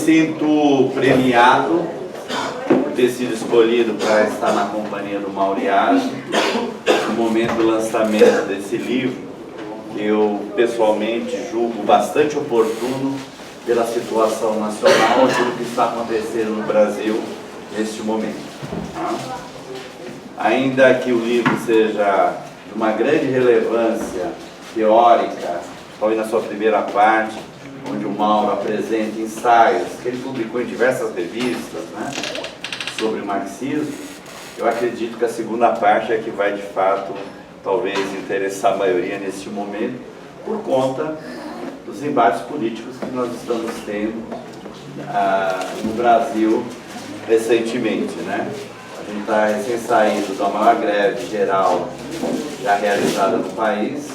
sinto premiado por ter sido escolhido para estar na companhia do Mauriazo no momento do lançamento desse livro, que eu pessoalmente julgo bastante oportuno pela situação nacional e pelo que está acontecendo no Brasil neste momento. Ainda que o livro seja de uma grande relevância teórica, talvez na sua primeira parte, onde o Mauro apresenta ensaios que ele publicou em diversas revistas, né, sobre marxismo, eu acredito que a segunda parte é que vai de fato talvez interessar a maioria neste momento, por conta dos embates políticos que nós estamos tendo no Brasil recentemente, né? A gente está recém saindo da maior greve geral já realizada no país,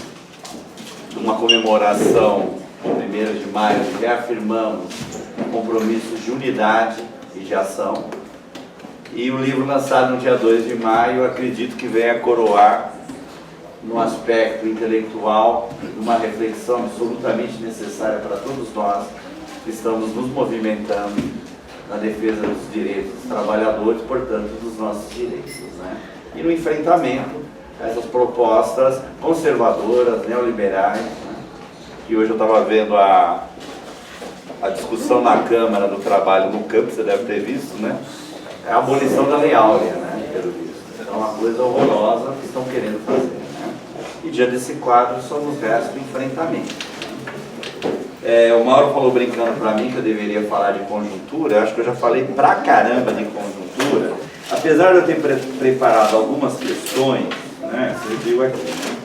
de uma comemoração no 1º de maio, onde reafirmamos compromissos de unidade e de ação. E o livro lançado no dia 2 de maio, acredito que venha coroar no aspecto intelectual uma reflexão absolutamente necessária para todos nós que estamos nos movimentando na defesa dos direitos dos trabalhadores, portanto, dos nossos direitos, né? E no enfrentamento a essas propostas conservadoras, neoliberais, né? Que hoje eu estava vendo a discussão na Câmara do Trabalho no campo, você deve ter visto, né? É a abolição da Lei Áurea, né? Pelo visto. Então, é uma coisa horrorosa que estão querendo fazer, né? E diante desse quadro só nos resta o enfrentamento. O Mauro falou brincando para mim que eu deveria falar de conjuntura. Eu acho que eu já falei pra caramba de conjuntura, apesar de eu ter preparado algumas questões, né? Você viu aqui, né?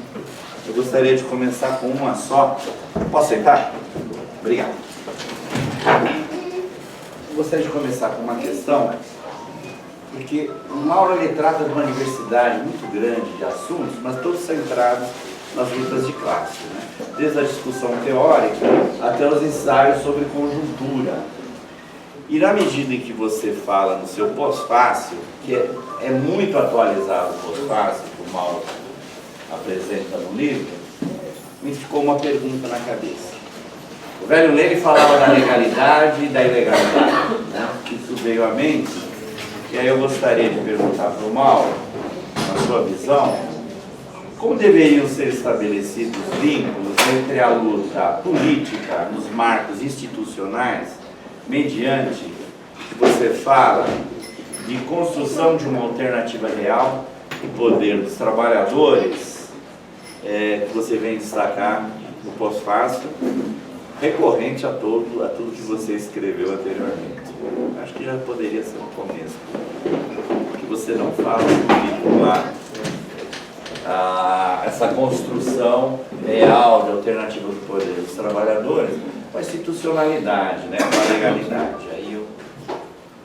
Eu gostaria de começar com uma só. Posso aceitar? Obrigado. Eu gostaria de começar com uma questão, porque o Mauro ele trata de uma diversidade muito grande de assuntos, mas todos centrados nas lutas de classe, né? Desde a discussão teórica até os ensaios sobre conjuntura. E na medida em que você fala no seu pós-fácil, que é muito atualizado o pós-fácil que o Mauro apresenta no livro, me ficou uma pergunta na cabeça. O velho Lenin falava da legalidade e da ilegalidade, né? Isso veio à mente, e aí eu gostaria de perguntar para o Mauro, na sua visão, como deveriam ser estabelecidos os vínculos entre a luta política nos marcos institucionais, mediante que você fala de construção de uma alternativa real e poder dos trabalhadores, que você vem destacar no pós-fácil, recorrente a tudo que você escreveu anteriormente. Acho que já poderia ser um começo. Que você não fala sobre vincular essa construção real de alternativa do poder dos trabalhadores com a institucionalidade, né, com a legalidade. Aí eu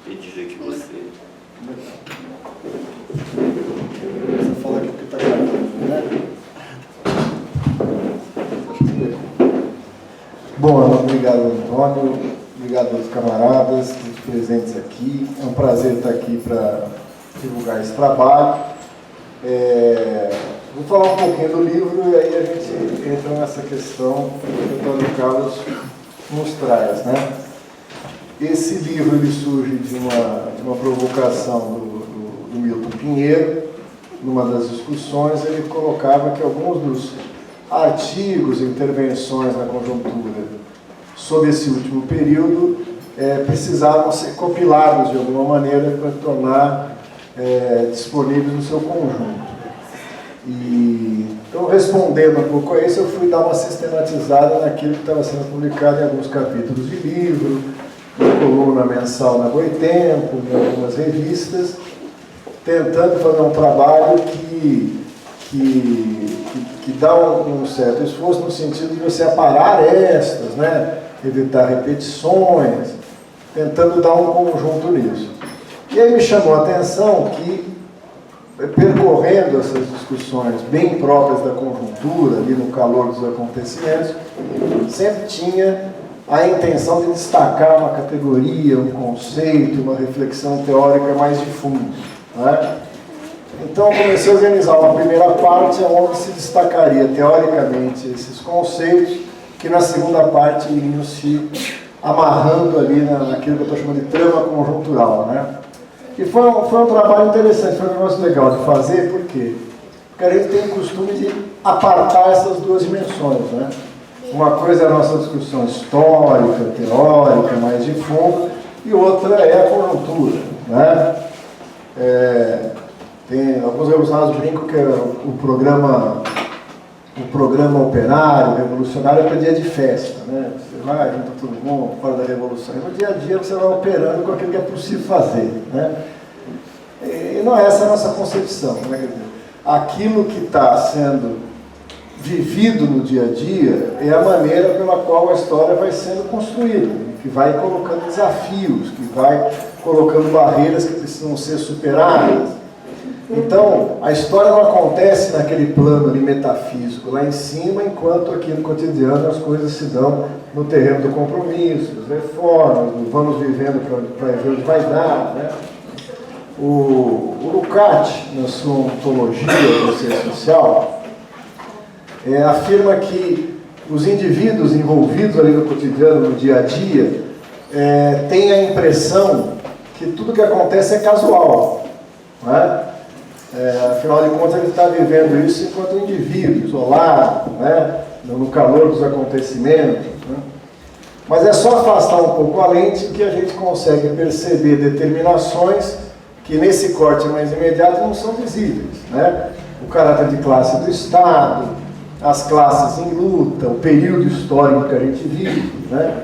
pediria que você fala aqui o que está gravando, né? Bom, obrigado, Antônio, obrigado aos camaradas presentes aqui. É um prazer estar aqui para divulgar esse trabalho. Vou falar um pouquinho do livro e aí a gente entra nessa questão que o Antônio Carlos nos traz, né? Esse livro ele surge de uma provocação do Milton Pinheiro. Numa das discussões ele colocava que alguns dos artigos e intervenções na conjuntura sobre esse último período precisavam ser compilados de alguma maneira para tornar disponíveis no seu conjunto. Então, respondendo um pouco a isso, eu fui dar uma sistematizada naquilo que estava sendo publicado em alguns capítulos de livro, na coluna mensal na Boitempo, em algumas revistas, tentando fazer um trabalho que dá um certo esforço no sentido de você aparar estas, né? Evitar repetições, tentando dar um conjunto nisso. E aí me chamou a atenção que, percorrendo essas discussões bem próprias da conjuntura, ali no calor dos acontecimentos, sempre tinha a intenção de destacar uma categoria, um conceito, uma reflexão teórica mais de fundo, né? Então, eu comecei a organizar uma primeira parte onde se destacaria teoricamente esses conceitos, que na segunda parte iriam se amarrando ali naquilo que eu estou chamando de trama conjuntural, né? E foi um trabalho interessante, foi um negócio legal de fazer, por quê? Porque a gente tem o costume de apartar essas duas dimensões, né? Uma coisa é a nossa discussão histórica, teórica, mais de fundo, e outra é a conjuntura, né? Tem alguns revolucionários brincam que o programa operário, revolucionário é para dia de festa, né? Você vai, junta todo mundo, fora da revolução. E no dia a dia você vai operando com aquilo que é possível fazer, né? E não é essa a nossa concepção, né? Quer dizer, aquilo que está sendo vivido no dia a dia é a maneira pela qual a história vai sendo construída, que vai colocando desafios, que vai colocando barreiras que precisam ser superadas. Então, a história não acontece naquele plano ali metafísico lá em cima, enquanto aqui no cotidiano as coisas se dão no terreno do compromisso, das reformas, do vamos vivendo para ver onde vai dar, né? O Lukács, na sua ontologia do ser social, afirma que os indivíduos envolvidos ali no cotidiano, no dia a dia, têm a impressão que tudo que acontece é casual, né? Afinal de contas, ele está vivendo isso enquanto indivíduo, isolado, né? No calor dos acontecimentos, né? Mas é só afastar um pouco a lente que a gente consegue perceber determinações que nesse corte mais imediato não são visíveis, né? O caráter de classe do Estado, as classes em luta, o período histórico que a gente vive, né?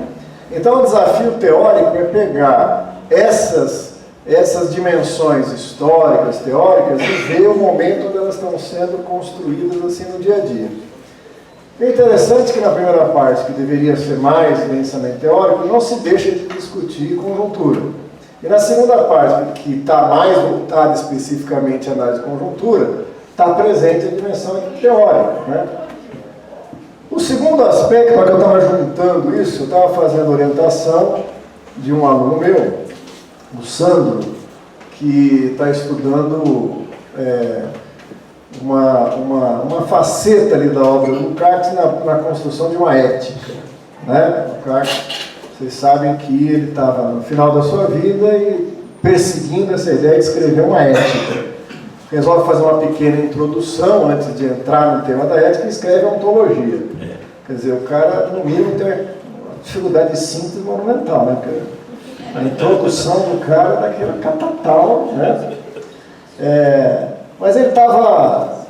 Então o desafio teórico é pegar essas dimensões históricas, teóricas, e ver o momento onde elas estão sendo construídas assim no dia a dia. É interessante que na primeira parte, que deveria ser mais densamente teórico, não se deixa de discutir conjuntura. E na segunda parte, que está mais voltada especificamente à análise de conjuntura, está presente a dimensão teórica, né? O segundo aspecto, para que eu estava juntando isso, eu estava fazendo orientação de um aluno meu, o Sandro, que está estudando uma faceta ali da obra do Lukács na construção de uma ética, né? Lukács, vocês sabem que ele estava no final da sua vida e perseguindo essa ideia de escrever uma ética. Resolve fazer uma pequena introdução antes de entrar no tema da ética e escreve a ontologia. Quer dizer, o cara, no mínimo, tem uma dificuldade de síntese monumental, né? A introdução do cara daquela catatal, né? Mas ele estava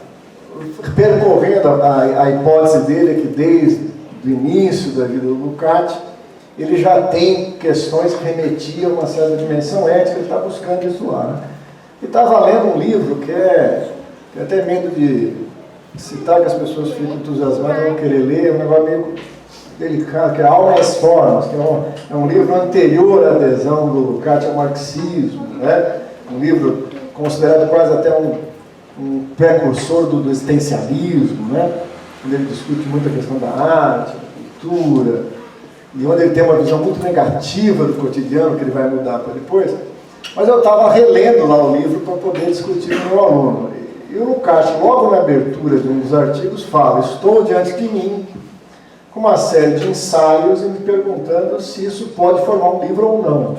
percorrendo a hipótese dele é que desde o início da vida do Lukács ele já tem questões que remetiam a uma certa dimensão ética, ele está buscando isso lá, né? E estava lendo um livro que tem até medo de citar, que as pessoas ficam entusiasmadas, vão querer ler, é um negócio meio delicado, que é Alma e as Formas, que é um livro anterior à adesão do Lukács ao marxismo, né? Um livro considerado quase até um precursor do existencialismo, né? Onde ele discute muito a questão da arte, da cultura, e onde ele tem uma visão muito negativa do cotidiano, que ele vai mudar para depois. Mas eu estava relendo lá o livro para poder discutir com o meu aluno. E o Lukács, logo na abertura de um dos artigos, fala: estou diante de mim com uma série de ensaios e me perguntando se isso pode formar um livro ou não.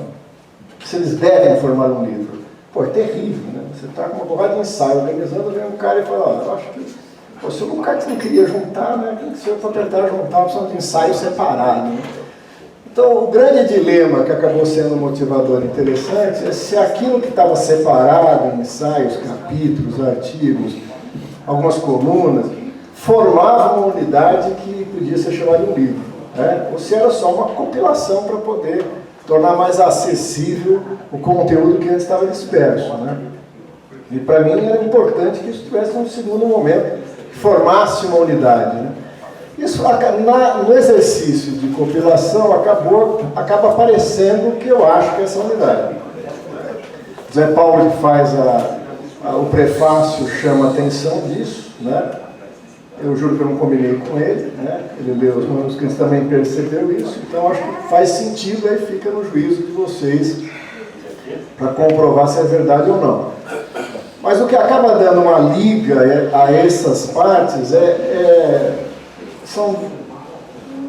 Se eles devem formar um livro. Pô, é terrível, né? Você está com uma porrada de ensaio organizando, vem um cara e fala: eu acho que se o Lukács não queria juntar, né? Quem que ser para tentar juntar uma opção de ensaio separado, né? Então, o grande dilema que acabou sendo um motivador interessante é se aquilo que estava separado em ensaios, capítulos, artigos, algumas colunas, formava uma unidade que podia ser chamada de um livro, né? Ou se era só uma compilação para poder tornar mais acessível o conteúdo que antes estava disperso, né? E para mim era importante que isso tivesse um segundo momento, que formasse uma unidade, né? Isso, no exercício de compilação, acaba aparecendo o que eu acho que é essa unidade. Zé Paulo, que faz o prefácio, chama atenção disso, né? Eu juro que eu não combinei com ele, né? Ele leu os manuscritos, também percebeu isso, então acho que faz sentido, aí fica no juízo de vocês para comprovar se é verdade ou não. Mas o que acaba dando uma liga a essas partes são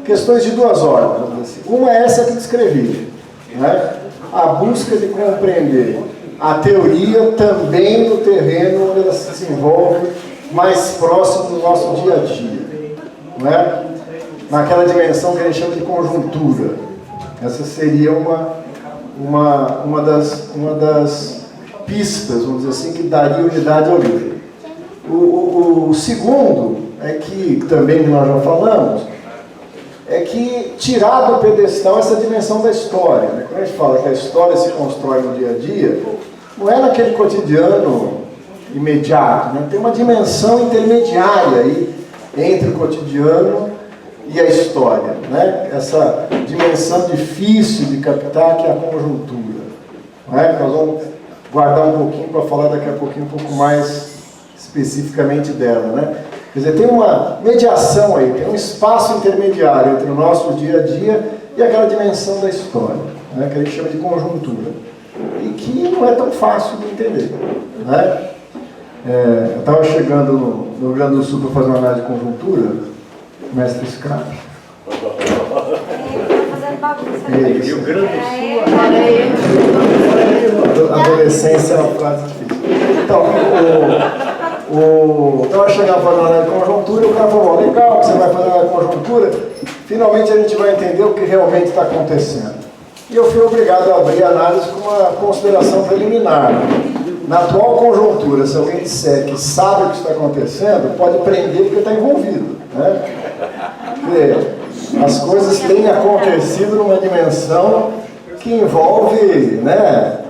questões de duas ordens, vamos dizer assim. Uma é essa que descrevi, né? A busca de compreender a teoria também no terreno onde ela se desenvolve mais próximo do nosso dia a dia, né? Naquela dimensão que a gente chama de conjuntura. Essa seria uma das pistas, vamos dizer assim, que daria unidade ao livro. O segundo, é que também nós já falamos, é que tirar do pedestal essa dimensão da história, né? Quando a gente fala que a história se constrói no dia a dia, não é naquele cotidiano imediato, né? Tem uma dimensão intermediária aí entre o cotidiano e a história, né? Essa dimensão difícil de captar, que é a conjuntura, né? Nós vamos guardar um pouquinho para falar daqui a pouquinho um pouco mais especificamente dela, né? Quer dizer, tem uma mediação aí, tem um espaço intermediário entre o nosso dia a dia e aquela dimensão da história, né? Que a gente chama de conjuntura, e que não é tão fácil de entender, né? Eu estava chegando no Rio Grande do Sul para fazer uma análise de conjuntura, mestre Scrap. Rio Grande do Sul, adolescência é uma frase difícil. Então, estava chegando para fazer uma análise de conjuntura, e o cara falou: legal que você vai fazer uma análise de conjuntura, finalmente a gente vai entender o que realmente está acontecendo. E eu fui obrigado a abrir a análise com uma consideração preliminar. Na atual conjuntura, se alguém disser que sabe o que está acontecendo, pode prender porque está envolvido, né? Porque as coisas têm acontecido numa dimensão que envolve, né,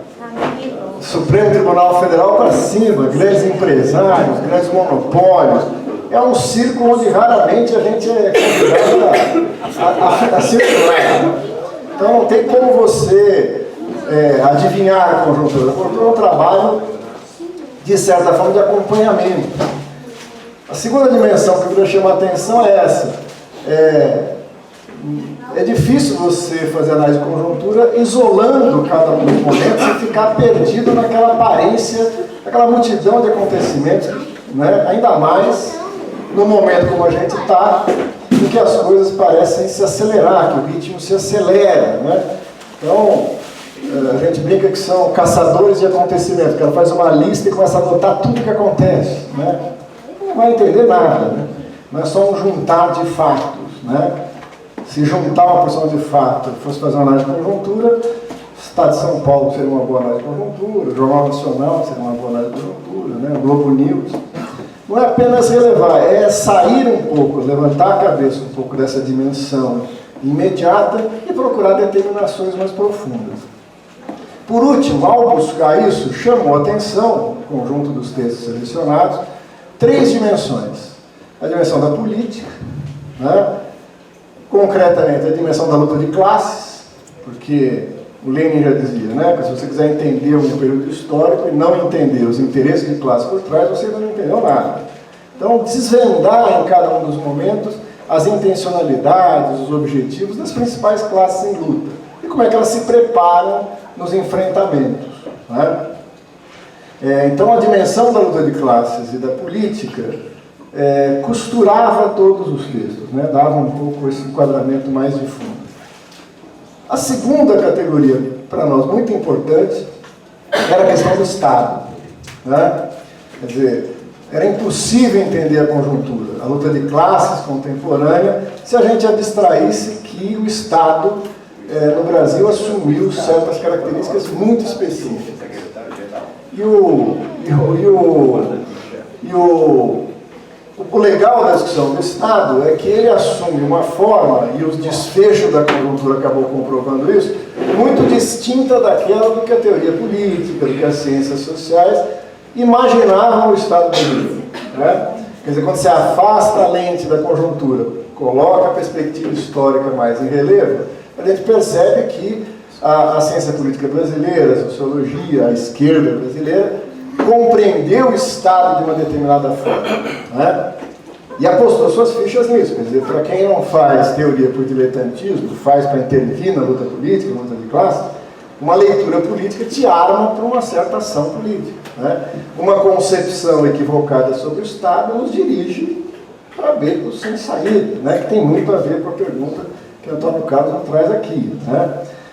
Supremo Tribunal Federal para cima, grandes empresários, grandes monopólios. É um círculo onde raramente a gente é convidado a circular. Então não tem como você adivinhar a conjuntura. A conjuntura é um trabalho, de certa forma, de acompanhamento. A segunda dimensão que eu queria chamar a atenção é essa. É difícil você fazer análise de conjuntura isolando cada um dos momentos e ficar perdido naquela aparência, naquela multidão de acontecimentos, né? Ainda mais no momento como a gente está, em que as coisas parecem se acelerar, que o ritmo se acelera, né? Então, a gente brinca que são caçadores de acontecimentos, que ela faz uma lista e começa a anotar tudo que acontece, né? Não vai entender nada, né? Não é só um juntar de fatos, né? Se juntar uma porção de fatos e fosse fazer uma análise de conjuntura, o Estado de São Paulo seria uma boa análise de conjuntura, o Jornal Nacional seria uma boa análise de conjuntura, né? O Globo News. Não é apenas relevar, é sair um pouco, levantar a cabeça um pouco dessa dimensão imediata e procurar determinações mais profundas. Por último, ao buscar isso, chamou a atenção, no conjunto dos textos selecionados, 3 dimensões. A dimensão da política, né? Concretamente a dimensão da luta de classes, porque o Lenin já dizia, né, que se você quiser entender um período histórico e não entender os interesses de classe por trás, você ainda não entendeu nada. Então, desvendar em cada um dos momentos as intencionalidades, os objetivos das principais classes em luta e como é que elas se preparam nos enfrentamentos, né? Então, a dimensão da luta de classes e da política costurava todos os textos, né? Dava um pouco esse enquadramento mais de fundo. A segunda categoria, para nós muito importante, era a questão do Estado, né? Quer dizer, era impossível entender a conjuntura, a luta de classes contemporânea, se a gente abstraísse que o Estado no Brasil assumiu certas características muito específicas. O legal da discussão do Estado é que ele assume uma forma, e o desfecho da conjuntura acabou comprovando isso, muito distinta daquela do que a teoria política, do que as ciências sociais imaginavam o Estado brasileiro, né? Quer dizer, quando você afasta a lente da conjuntura, coloca a perspectiva histórica mais em relevo, a gente percebe que a ciência política brasileira, a sociologia, a esquerda brasileira, compreendeu o Estado de uma determinada forma, né? E apostou suas fichas nisso. Quer dizer, para quem não faz teoria por diletantismo, faz para intervir na luta política, na luta de classe, uma leitura política te arma para uma certa ação política, né? Uma concepção equivocada sobre o Estado nos dirige para becos sem saída, né? Que tem muito a ver com a pergunta que Antônio Carlos nos traz aqui, né?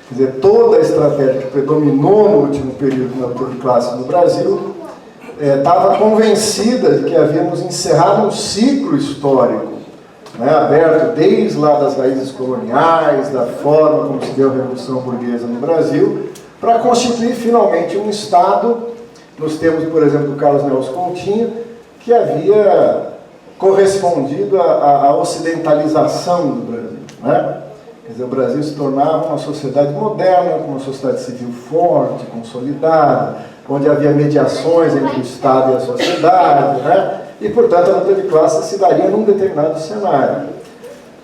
Quer dizer, toda a estratégia que predominou no último período na luta de classe no Brasil estava convencida de que havíamos encerrado um ciclo histórico, né, aberto desde lá das raízes coloniais, da forma como se deu a Revolução Burguesa no Brasil, para constituir finalmente um Estado, nos termos, por exemplo, do Carlos Nelson Coutinho, que havia correspondido à ocidentalização do Brasil, né? Quer dizer, o Brasil se tornava uma sociedade moderna, uma sociedade civil forte, consolidada, onde havia mediações entre o Estado e a sociedade, né? E, portanto, a luta de classe se daria num determinado cenário.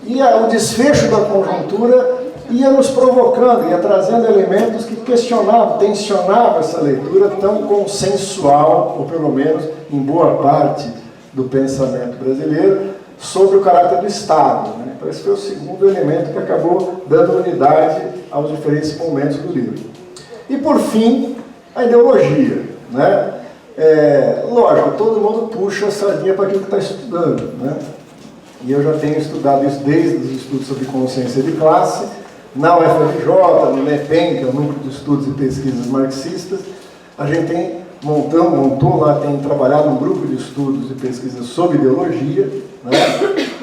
E o desfecho da conjuntura ia nos provocando, ia trazendo elementos que questionavam, tensionavam essa leitura tão consensual, ou pelo menos em boa parte do pensamento brasileiro, sobre o caráter do Estado, né? Então, esse foi o segundo elemento que acabou dando unidade aos diferentes momentos do livro. E, por fim, a ideologia, né? Lógico, todo mundo puxa a sardinha para aquilo que está estudando, né? E eu já tenho estudado isso desde os estudos sobre consciência de classe, na UFRJ, no NEPEM, que é o Núcleo de Estudos e Pesquisas Marxistas. A gente montou lá, tem trabalhado um grupo de estudos e pesquisas sobre ideologia, né?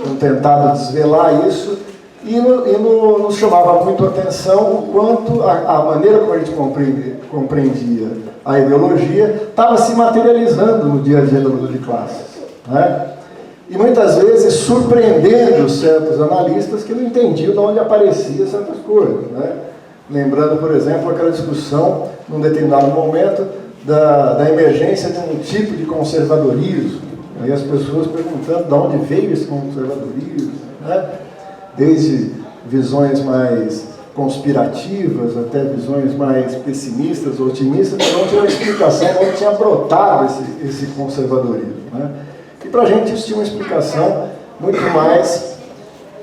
Tem tentado desvelar isso, e nos chamava muito a atenção o quanto a maneira como a gente compreendia a ideologia estava se materializando no dia a dia da luta de classes, né? E muitas vezes surpreendendo certos analistas que não entendiam de onde apareciam certas coisas, né? Lembrando, por exemplo, aquela discussão, num determinado momento, da emergência de um tipo de conservadorismo. Aí as pessoas perguntando de onde veio esse conservadorismo, né? Desde visões mais conspirativas até visões mais pessimistas ou otimistas, não tinha uma explicação de onde tinha brotado esse conservadorismo, né? E para a gente isso tinha uma explicação muito mais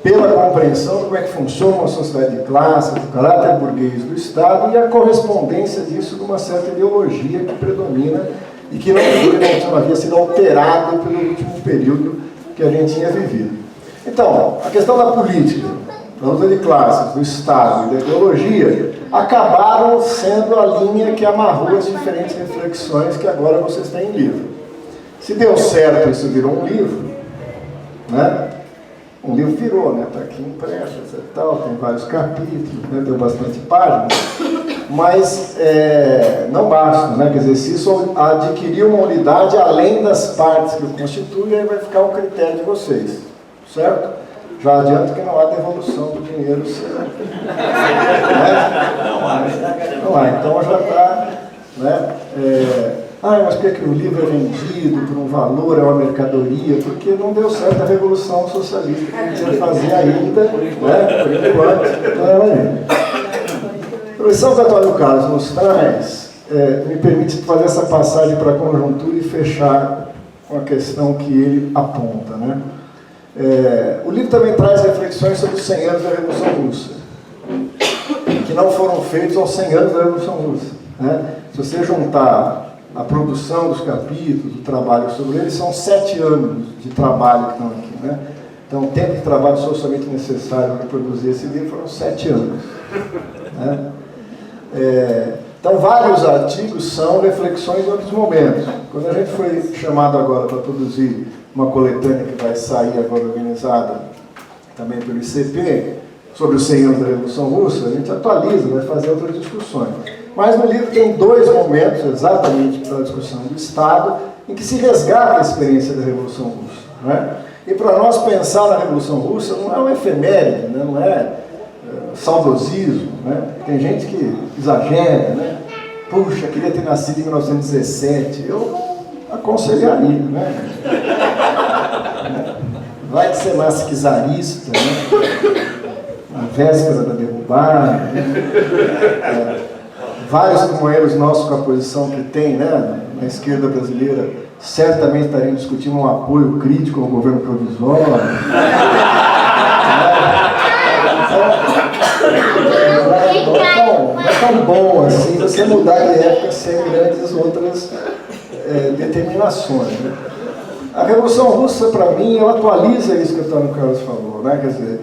pela compreensão de como é que funciona uma sociedade de classe, do caráter burguês do Estado e a correspondência disso numa certa ideologia que predomina e que não havia sido alterada pelo último período que a gente tinha vivido. Então, a questão da política, da luta de classes, do Estado e da ideologia acabaram sendo a linha que amarrou as diferentes reflexões que agora vocês têm em livro. Se deu certo, isso virou um livro, né? Um livro virou, né? Está aqui impresso, etc. Tal, tem vários capítulos, né? Deu bastante páginas, mas não basta, né? Quer dizer, se isso adquirir uma unidade além das partes que o constituem, aí vai ficar o critério de vocês, certo? Já adianto que não há devolução do dinheiro, né? Não há, então já está, né? Mas por que o livro é vendido por um valor, é uma mercadoria? Porque não deu certo a revolução socialista que a gente ia fazer ainda, né? Por enquanto. A lição que o Antônio Carlos nos traz me permite fazer essa passagem para a conjuntura e fechar com a questão que ele aponta, né? O livro também traz reflexões sobre os 100 anos da Revolução Russa, que não foram feitos aos 100 anos da Revolução Russa, né? Se você juntar a produção dos capítulos, o trabalho sobre eles, são 7 anos de trabalho que estão aqui, né? Então, o tempo de trabalho socialmente necessário para produzir esse livro foram 7 anos, né? Então, vários artigos são reflexões de outros momentos. Quando a gente foi chamado agora para produzir uma coletânea que vai sair agora organizada também pelo ICP, sobre os 100 anos da Revolução Russa, a gente atualiza, vai fazer outras discussões. Mas no livro tem 2 momentos, exatamente para a discussão do Estado, em que se resgata a experiência da Revolução Russa, né? E para nós pensar na Revolução Russa não é um efeméride, né? Não é saudosismo, né? Tem gente que exagera, né? Puxa, queria ter nascido em 1917. Eu aconselharia, né? Vai que você nasce czarista, né? Na véspera da derrubada, né? Vários companheiros nossos com a posição que tem, né, na esquerda brasileira, certamente estariam discutindo um apoio crítico ao governo provisório. Não é tão bom assim você mudar de época sem grandes outras determinações, né? A Revolução Russa, para mim, ela atualiza isso que o Antônio Carlos falou, né? Quer dizer,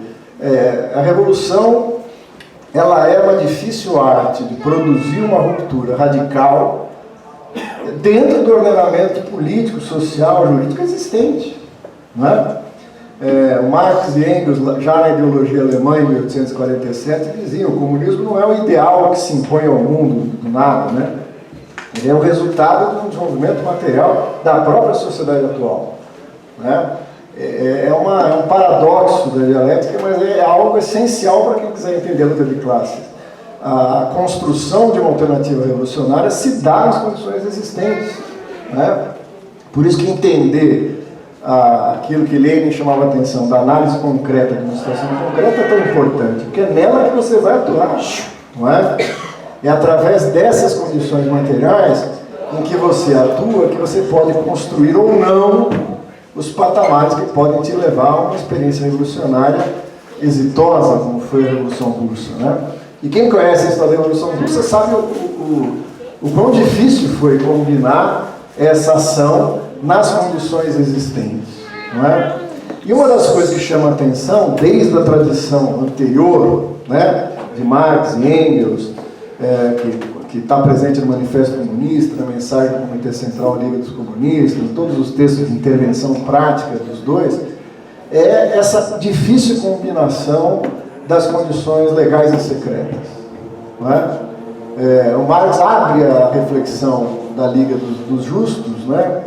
a Revolução, ela é uma difícil arte de produzir uma ruptura radical dentro do ordenamento político, social, jurídico existente, né? O Marx e Engels, já na ideologia alemã, em 1847, diziam que o comunismo não é o ideal que se impõe ao mundo do nada, né? Ele é o resultado de um desenvolvimento material da própria sociedade atual, né? É um paradoxo da dialética, mas é algo essencial para quem quiser entender a luta de classes. A construção de uma alternativa revolucionária se dá nas condições existentes, né? Por isso que entender aquilo que Lenin chamava a atenção da análise concreta, de uma situação concreta, é tão importante, porque é nela que você vai atuar, não é? É através dessas condições materiais em que você atua que você pode construir ou não os patamares que podem te levar a uma experiência revolucionária exitosa, como foi a Revolução Russa, né? E quem conhece a história da Revolução Russa sabe o quão difícil foi combinar essa ação nas condições existentes, não é? E uma das coisas que chama a atenção, desde a tradição anterior, né, de Marx e Engels, que está presente no Manifesto Comunista, na mensagem do Comitê Central Liga dos Comunistas, em todos os textos de intervenção prática dos dois, é essa difícil combinação das condições legais e secretas, não é? O Marx abre a reflexão da Liga dos Justos, né,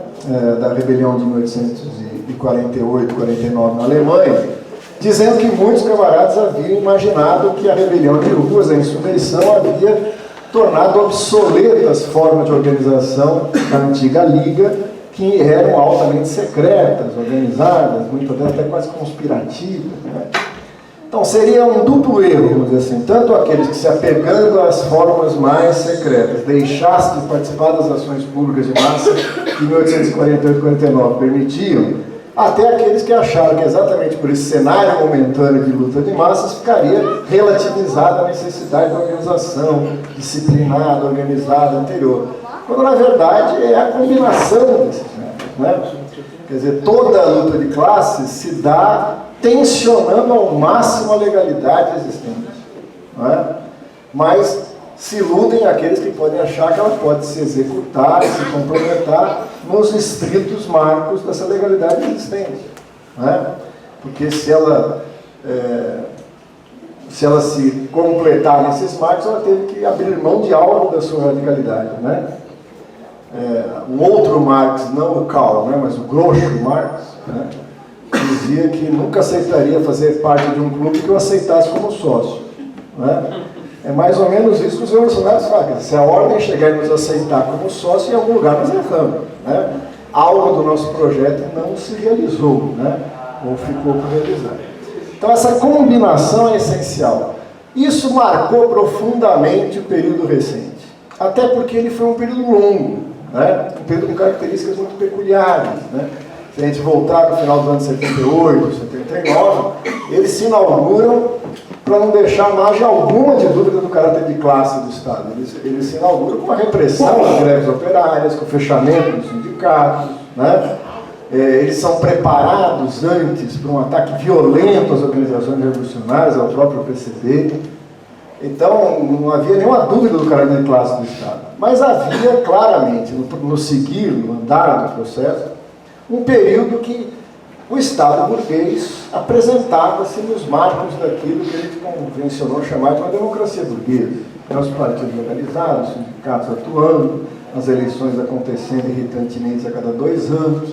da rebelião de 1848, 49 na Alemanha, dizendo que muitos camaradas haviam imaginado que a rebelião de ruas, a insurreição, havia tornado obsoletas formas de organização da antiga Liga, que eram altamente secretas, organizadas, muitas delas até quase conspirativas, né? Então seria um duplo erro, vamos dizer assim, tanto aqueles que, se apegando às formas mais secretas, deixassem de participar das ações públicas de massa que 1848 e 49 permitiam, até aqueles que acharam que exatamente por esse cenário momentâneo de luta de massas ficaria relativizada a necessidade da organização disciplinada, organizada, anterior. Quando na verdade é a combinação desses métodos, né? Quer dizer, toda a luta de classes se dá tensionando ao máximo a legalidade existente, não é? Mas se iludem aqueles que podem achar que ela pode se executar, se complementar nos estritos marcos dessa legalidade existente, não é? Porque se ela se completar nesses marcos, ela teve que abrir mão de algo da sua radicalidade, né? Um outro Marx, não o Karl, né, mas o Groucho Marx, né, dizia que nunca aceitaria fazer parte de um clube que o aceitasse como sócio, né? É mais ou menos isso que os revolucionários fazem. Se a ordem chegar e nos aceitar como sócio, em algum lugar nós erramos, né? Algo do nosso projeto não se realizou, né? Ou ficou por realizar. Então essa combinação é essencial. Isso marcou profundamente o período recente, até porque ele foi um período longo, né? Um período com características muito peculiares, né? Se a gente voltar no final do ano 78, 79, eles se inauguram para não deixar margem alguma de dúvida do caráter de classe do Estado. Eles se inauguram com a repressão das greves operárias, com o fechamento dos sindicatos, né? Eles são preparados antes para um ataque violento às organizações revolucionárias, ao próprio PCB. Então, não havia nenhuma dúvida do caráter de classe do Estado. Mas havia, claramente, no seguir, no andar do processo, um período que o Estado burguês apresentava-se nos marcos daquilo que a gente convencionou chamar de uma democracia burguesa. Os partidos organizados, os sindicatos atuando, as eleições acontecendo irritantemente a cada 2 anos,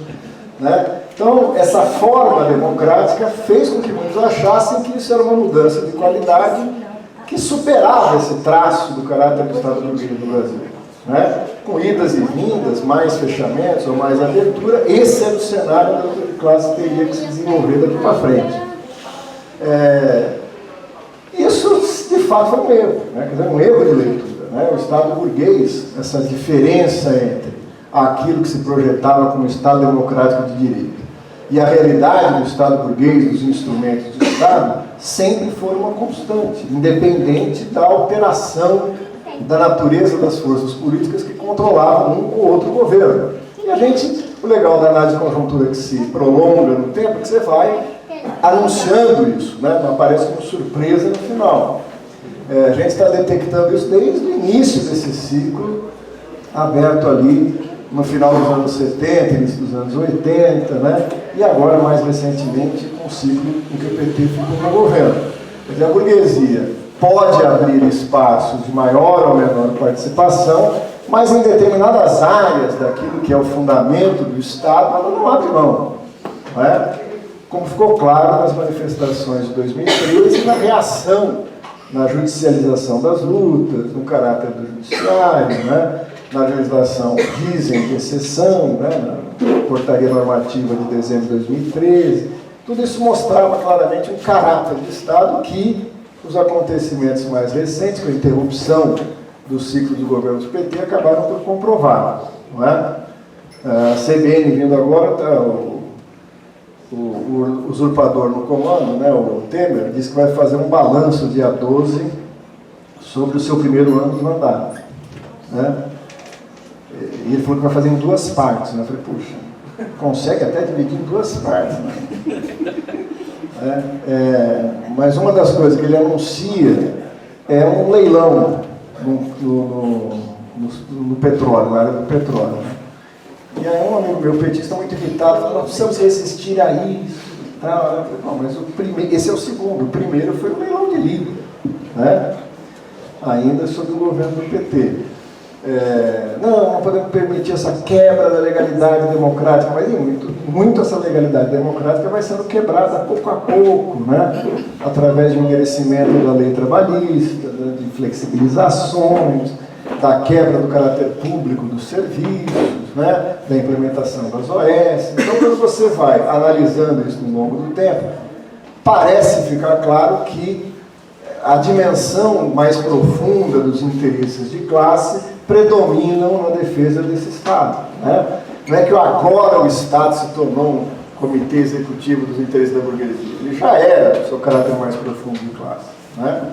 né? Então, essa forma democrática fez com que muitos achassem que isso era uma mudança de qualidade que superava esse traço do caráter do Estado burguês do Brasil, né? Com idas e vindas, mais fechamentos ou mais abertura, esse era o cenário da luta de classe que teria que se desenvolver daqui para frente. Isso, de fato, foi um erro, né? Quer dizer, um erro de leitura, né? O Estado burguês, essa diferença entre aquilo que se projetava como Estado democrático de direito e a realidade do Estado burguês, dos instrumentos do Estado, sempre foi uma constante, independente da alteração da natureza das forças políticas que controlavam um ou outro governo. E o legal da análise de conjuntura que se prolonga no tempo é que você vai anunciando isso, né? Não aparece como surpresa no final. A gente está detectando isso desde o início desse ciclo, aberto ali no final dos anos 70, início dos anos 80, né? E agora, mais recentemente, com o ciclo em que o PT ficou no governo. Quer dizer, a burguesia pode abrir espaços de maior ou menor participação, mas em determinadas áreas daquilo que é o fundamento do Estado, ela não abre mão. Não é? Como ficou claro nas manifestações de 2013 e na reação, na judicialização das lutas, no caráter do judiciário, né? Na legislação, dizem de exceção, né? Na portaria normativa de dezembro de 2013. Tudo isso mostrava claramente um caráter de Estado que os acontecimentos mais recentes, com a interrupção do ciclo do governo do PT, acabaram por comprovar. Não é? A CBN vindo agora, está o usurpador no comando, né, o Temer, disse que vai fazer um balanço dia 12 sobre o seu primeiro ano de mandato. Né? E ele falou que vai fazer em duas partes. Né? Eu falei, puxa, consegue até dividir em duas partes. Né? Mas uma das coisas que ele anuncia é um leilão no petróleo, na área do petróleo. Né? E aí um amigo meu petista muito irritado falou, nós precisamos resistir a isso. Eu falei, não, mas esse é o segundo. O primeiro foi o leilão de Libra, né? Ainda sob o governo do PT. Não podemos permitir essa quebra da legalidade democrática, mas muito essa legalidade democrática vai sendo quebrada pouco a pouco, né? Através de um endurecimento da lei trabalhista, de flexibilizações, da quebra do caráter público dos serviços, né? Da implementação das OS. Então, quando você vai analisando isso no longo do tempo, parece ficar claro que a dimensão mais profunda dos interesses de classe predominam na defesa desse Estado. Né? Não é que agora o Estado se tornou um comitê executivo dos interesses da burguesia. Ele já era o seu caráter mais profundo de classe. Né?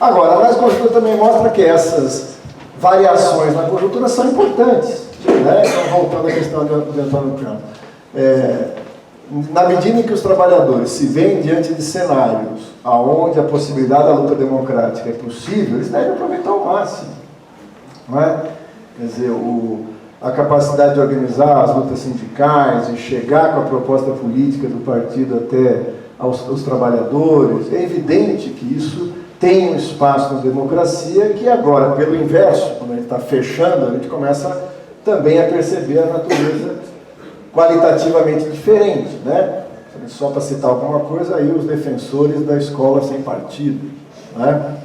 Agora, a análise conjuntura também mostra que essas variações na conjuntura são importantes. Né? Então, voltando à questão de Antônio Campos. Na medida em que os trabalhadores se veem diante de cenários onde a possibilidade da luta democrática é possível, eles devem aproveitar ao máximo. Não é? Quer dizer, a capacidade de organizar as lutas sindicais, de chegar com a proposta política do partido até aos trabalhadores, é evidente que isso tem um espaço na democracia que agora, pelo inverso, quando a gente está fechando, a gente começa também a perceber a natureza qualitativamente diferente, né? Só para citar alguma coisa, aí os defensores da escola sem partido, né?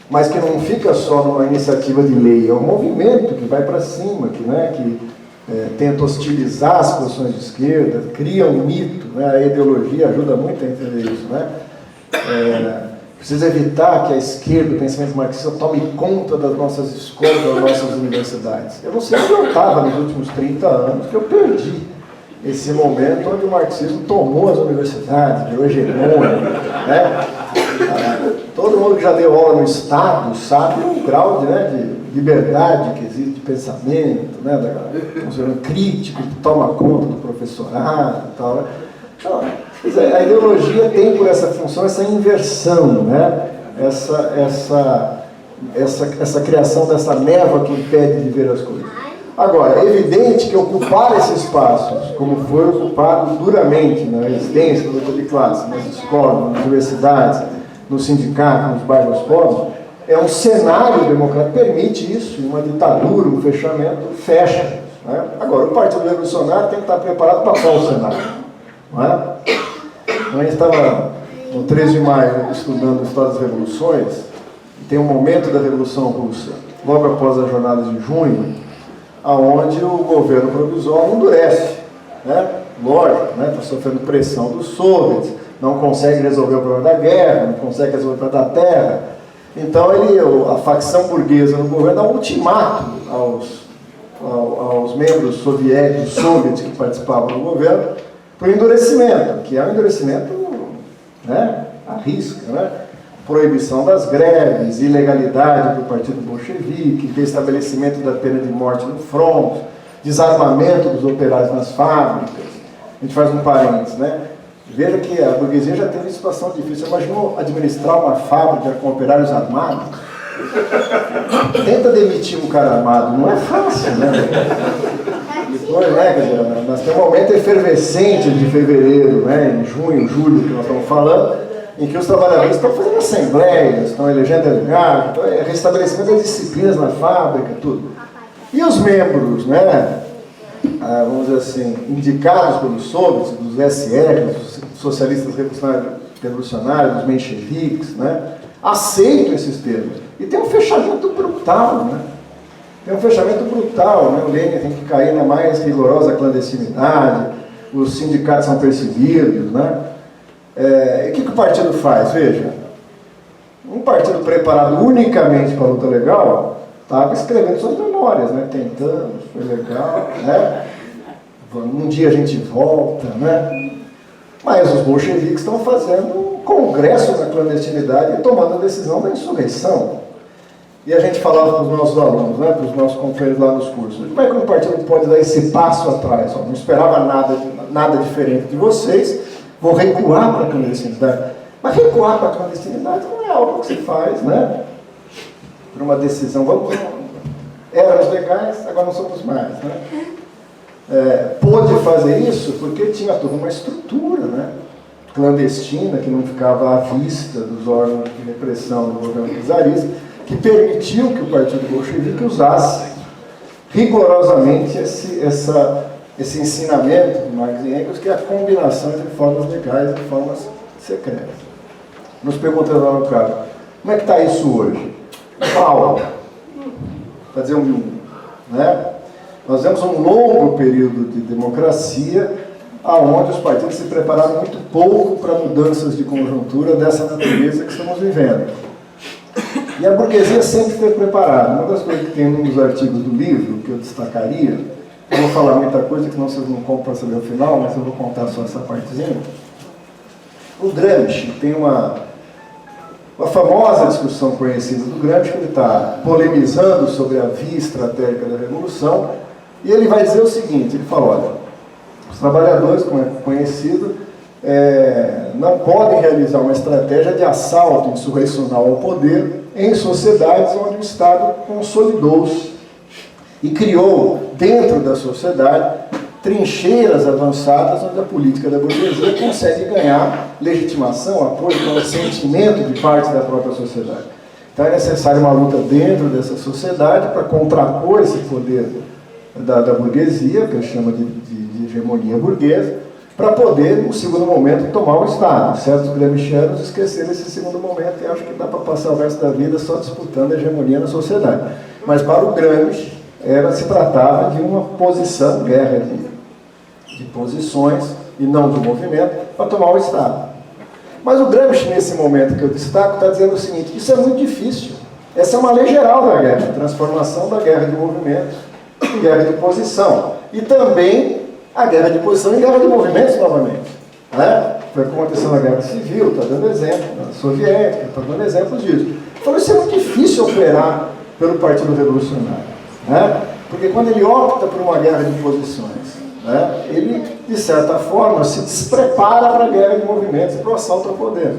Mas que não fica só numa iniciativa de lei, é um movimento que vai para cima, que tenta hostilizar as posições de esquerda, cria um mito, né? A ideologia ajuda muito a entender isso, né? Precisa evitar que a esquerda, o pensamento marxista, tome conta das nossas escolas, das nossas universidades. Eu não sei onde eu estava nos últimos 30 anos, que eu perdi esse momento onde o marxismo tomou as universidades, virou hegemônico, né? Todo mundo que já deu aula no Estado sabe o grau de liberdade que existe de pensamento, né? Um crítico que toma conta do professorado e tal, né? Então, a ideologia tem por essa função essa inversão, né? Essa criação dessa névoa que impede de ver as coisas. Agora, é evidente que ocupar esses espaços, como foi ocupado duramente na resistência, na luta de classe, nas escolas, nas universidades, no sindicato, nos bairros pobres, é um cenário democrático que permite isso, uma ditadura, um fechamento, fecha. Né? Agora, o Partido Revolucionário tem que estar preparado para qual cenário? Não é? Então, a gente estava no 13 de maio estudando a história das revoluções, e tem um momento da Revolução Russa, logo após as jornadas de junho, aonde o governo provisório endurece, né? Lógico, né? Está sofrendo pressão dos soviets, não consegue resolver o problema da guerra, não consegue resolver o problema da terra. Então a facção burguesa no governo dá um ultimato aos membros soviéticos que participavam do governo para o endurecimento, que é um endurecimento, né? À risca, né? proibição das greves, ilegalidade do Partido Bolchevique, restabelecimento da pena de morte no front, desarmamento dos operários nas fábricas. A gente faz um parênteses, né? Veja que a burguesia já teve situação difícil. Imaginou administrar uma fábrica com operários armados? Tenta demitir um cara armado, não é fácil, né? Depois, né, quer dizer, nós temos um momento efervescente de fevereiro, né, em junho, julho, que nós estamos falando, em que os trabalhadores estão fazendo assembleias, estão elegendo delegados, então é restabelecimento das disciplinas na fábrica, tudo. E os membros, né, vamos dizer assim, indicados pelos soviets, dos SR, dos socialistas revolucionários, dos mencheviques, né, aceitam esses termos. E tem um fechamento brutal, né? Tem um fechamento brutal, né? O Lenin tem que cair na mais rigorosa clandestinidade, os sindicatos são perseguidos, né? E o que o partido faz? Veja, um partido preparado unicamente para a luta legal estava escrevendo suas memórias, né? Tentamos, foi legal, né? Um dia a gente volta, né? Mas os bolcheviques estão fazendo um congresso na clandestinidade e tomando a decisão da insurreição. E a gente falava para os nossos alunos, né, para os nossos companheiros lá nos cursos, como é que um partido pode dar esse passo atrás? Ó, não esperava nada diferente de vocês, vou recuar para a clandestinidade. Mas recuar para a clandestinidade não é algo que se faz, né? Por uma decisão, éramos legais, agora não somos mais, né? Pôde fazer isso porque tinha toda uma estrutura, né, clandestina, que não ficava à vista dos órgãos de repressão do governo czarista, que permitiu que o Partido Bolchevique usasse rigorosamente esse ensinamento de Marx e Engels, que é a combinação entre formas legais e formas secretas. Nos perguntando lá no cargo, como é que está isso hoje? Mal, para dizer um, né? Nós temos um longo período de democracia, onde os partidos se prepararam muito pouco para mudanças de conjuntura dessa natureza que estamos vivendo. E a burguesia sempre esteve preparada. Uma das coisas que tem nos artigos do livro, que eu destacaria, eu vou falar muita coisa que senão vocês não compram para saber o final, mas eu vou contar só essa partezinha. O Gramsci tem uma famosa discussão conhecida do Gramsci, que ele está polemizando sobre a via estratégica da Revolução, e ele vai dizer o seguinte, ele fala, olha, os trabalhadores, como é conhecido, não podem realizar uma estratégia de assalto insurrecional ao poder em sociedades onde o Estado consolidou-se e criou, dentro da sociedade, trincheiras avançadas onde a política da burguesia consegue ganhar legitimação, apoio, consentimento de parte da própria sociedade. Então é necessária uma luta dentro dessa sociedade para contrapor esse poder da burguesia, que eu chamo de hegemonia burguesa, para poder, no segundo momento, tomar o Estado. Certos gramscianos esqueceram esse segundo momento e acham que dá para passar o resto da vida só disputando a hegemonia na sociedade. Mas para o Gramsci, se tratava de uma posição, guerra de posições, e não do movimento, para tomar o Estado. Mas o Gramsci, nesse momento que eu destaco, está dizendo o seguinte, isso é muito difícil. Essa é uma lei geral da guerra, a transformação da guerra de movimento em guerra de posição. E também a guerra de posição e guerra de movimentos novamente. Né? Foi o que aconteceu na Guerra Civil, está dando exemplo, na Soviética, está dando exemplos disso. Falou, isso é muito difícil operar pelo Partido Revolucionário. Né? Porque quando ele opta por uma guerra de posições, né, ele, de certa forma, se desprepara para a guerra de movimentos e para o assalto ao poder.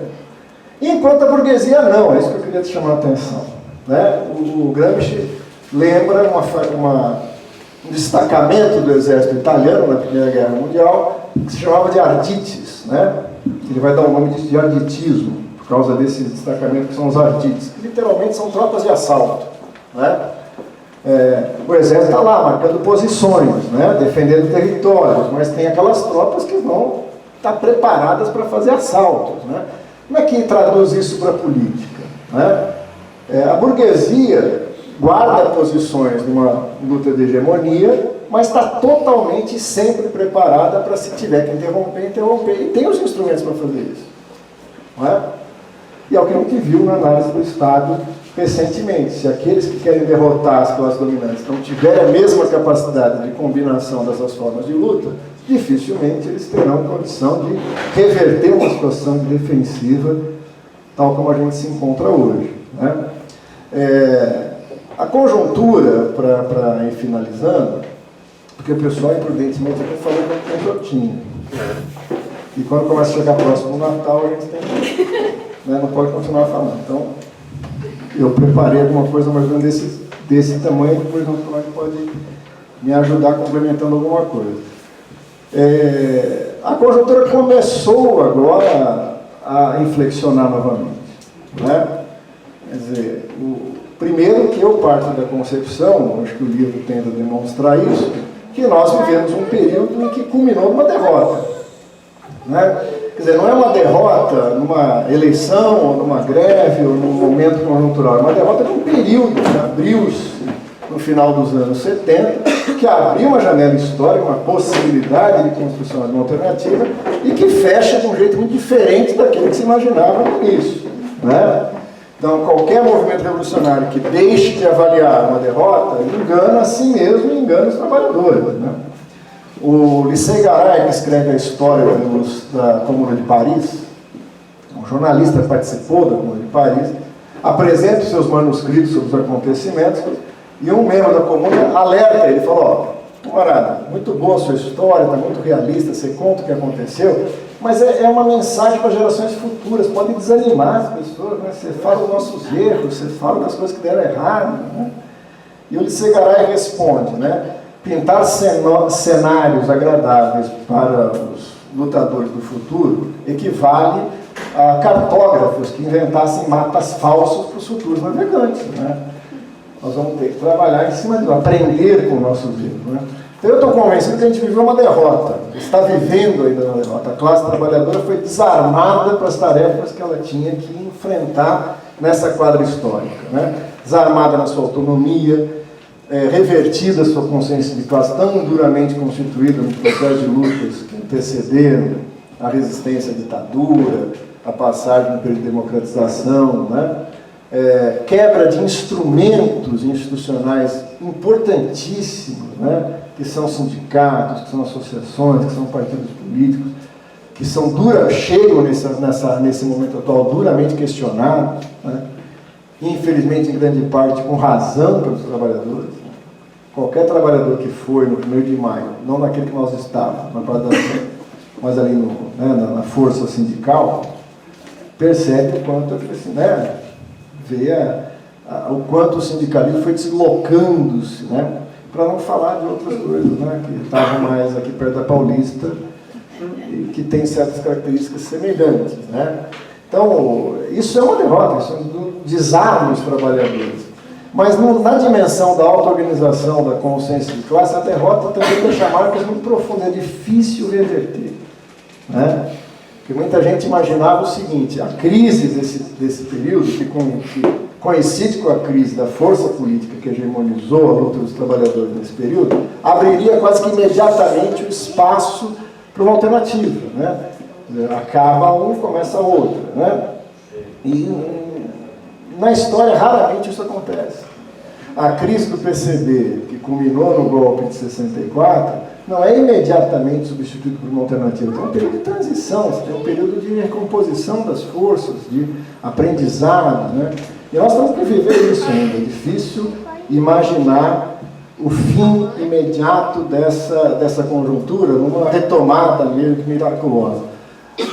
Enquanto a burguesia não, é isso que eu queria te chamar a atenção. Né? O Gramsci lembra um destacamento do exército italiano na Primeira Guerra Mundial, que se chamava de ardites, né? Ele vai dar o nome de arditismo, por causa desse destacamento que são os ardites, que literalmente são tropas de assalto. Né? O exército está lá, marcando posições, né? Defendendo territórios, mas tem aquelas tropas que vão estar preparadas para fazer assaltos. Né? Como é que traduz isso para a política? Né? A burguesia guarda posições numa luta de hegemonia, mas está totalmente sempre preparada para, se tiver que interromper, e tem os instrumentos para fazer isso. Não é? E é o que a gente viu na análise do Estado recentemente. Se aqueles que querem derrotar as classes dominantes não tiverem a mesma capacidade de combinação dessas formas de luta, dificilmente eles terão condição de reverter uma situação defensiva tal como a gente se encontra hoje, né? A conjuntura, para ir finalizando, porque o pessoal imprudentemente até falou que tem brotinho. E quando começa a chegar próximo do Natal, a gente tem que, né, não pode continuar falando. Então, eu preparei alguma coisa mais ou menos desse tamanho, depois o Antônio pode me ajudar complementando alguma coisa. A conjuntura começou agora a inflexionar novamente, né? Quer dizer, primeiro que eu parto da concepção, acho que o livro tenta demonstrar isso, que nós vivemos um período em que culminou numa derrota, né? Quer dizer, não é uma derrota numa eleição, ou numa greve, ou num momento conjuntural, é uma derrota de um período que abriu-se no final dos anos 70, que abriu uma janela histórica, uma possibilidade de construção de uma alternativa, e que fecha de um jeito muito diferente daquilo que se imaginava no início, né? Então, qualquer movimento revolucionário que deixe de avaliar uma derrota, engana a si mesmo e engana os trabalhadores, né? O Licey Garay, que escreve a história da Comuna de Paris, um jornalista que participou da Comuna de Paris, apresenta os seus manuscritos sobre os acontecimentos, e um membro da Comuna alerta ele, fala: ó, camarada, muito boa a sua história, está muito realista, você conta o que aconteceu, mas é uma mensagem para gerações futuras, pode desanimar as pessoas, né? Você fala dos nossos erros, você fala das coisas que deram errado, né? E o Licey Garay responde, né? Pintar cenários agradáveis para os lutadores do futuro equivale a cartógrafos que inventassem mapas falsos para os futuros navegantes, né? Nós vamos ter que trabalhar em cima disso, aprender com os nossos erros, né? Então eu estou convencido que a gente viveu uma derrota, está vivendo ainda uma derrota. A classe trabalhadora foi desarmada para as tarefas que ela tinha que enfrentar nessa quadra histórica, né? Desarmada na sua autonomia, revertida a sua consciência de classe tão duramente constituída no processo de lutas que antecederam a resistência à ditadura, a passagem no período de democratização, né? Quebra de instrumentos institucionais importantíssimos, né? Que são sindicatos, que são associações, que são partidos políticos, que são chegam nesse momento atual duramente questionados, né? Infelizmente, em grande parte, com razão pelos trabalhadores. Qualquer trabalhador que foi no 1º de maio, não naquele que nós estávamos, mas ali na força sindical, percebe o quanto, assim, né? Vê o quanto o sindicalismo foi deslocando-se, né? Para não falar de outras coisas, né? Que estavam mais aqui perto da Paulista e que tem certas características semelhantes, né? Então, isso é uma derrota, isso é um desarme os trabalhadores. Mas na dimensão da auto-organização, da consciência de classe, a derrota também deixa marcas muito profundas, é difícil reverter, né? Porque muita gente imaginava o seguinte: a crise desse período, que coincide com a crise da força política que hegemonizou a luta dos trabalhadores nesse período, abriria quase que imediatamente o espaço para uma alternativa, né? Acaba um, começa outro, né? E na história raramente isso acontece. A crise do PCB, que culminou no golpe de 64, não é imediatamente substituído por uma alternativa. Tem um período de transição, tem um período de recomposição das forças, de aprendizado, né? E nós temos que viver isso ainda. É difícil imaginar o fim imediato dessa conjuntura, numa retomada meio que miraculosa.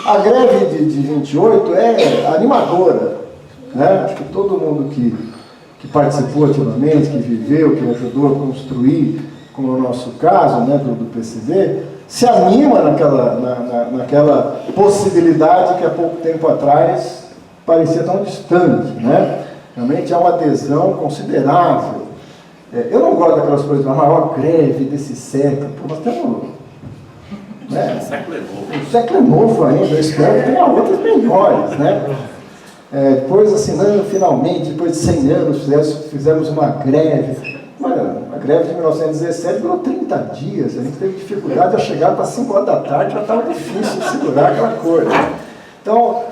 A greve de 28 é animadora, né? Acho que todo mundo que participou ativamente, que viveu, que ajudou a construir, como no nosso caso, né, do PCB, se anima naquela possibilidade que há pouco tempo atrás parecia tão distante, né? Realmente há uma adesão considerável. Eu não gosto daquelas coisas, a maior greve desse século. Pô, nós temos... Né? O século é novo ainda, eu espero que tenha outras melhores, né? Depois, assinando finalmente, depois de 100 anos, fizemos uma greve. A greve de 1917 durou 30 dias, a gente teve dificuldade a chegar para 5 horas da tarde, já estava difícil de segurar aquela coisa. Então,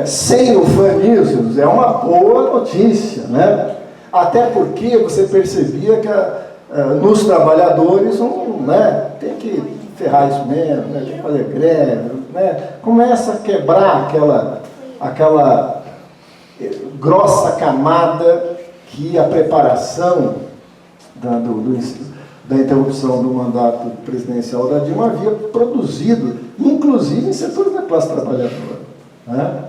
sem ufanismos, é uma boa notícia, né? Até porque você percebia que nos trabalhadores, né, tem que ferrar isso mesmo, né, tem que fazer greve, né? Começa a quebrar aquela grossa camada que a preparação da interrupção do mandato presidencial da Dilma havia produzido, inclusive em setores da classe trabalhadora. Né?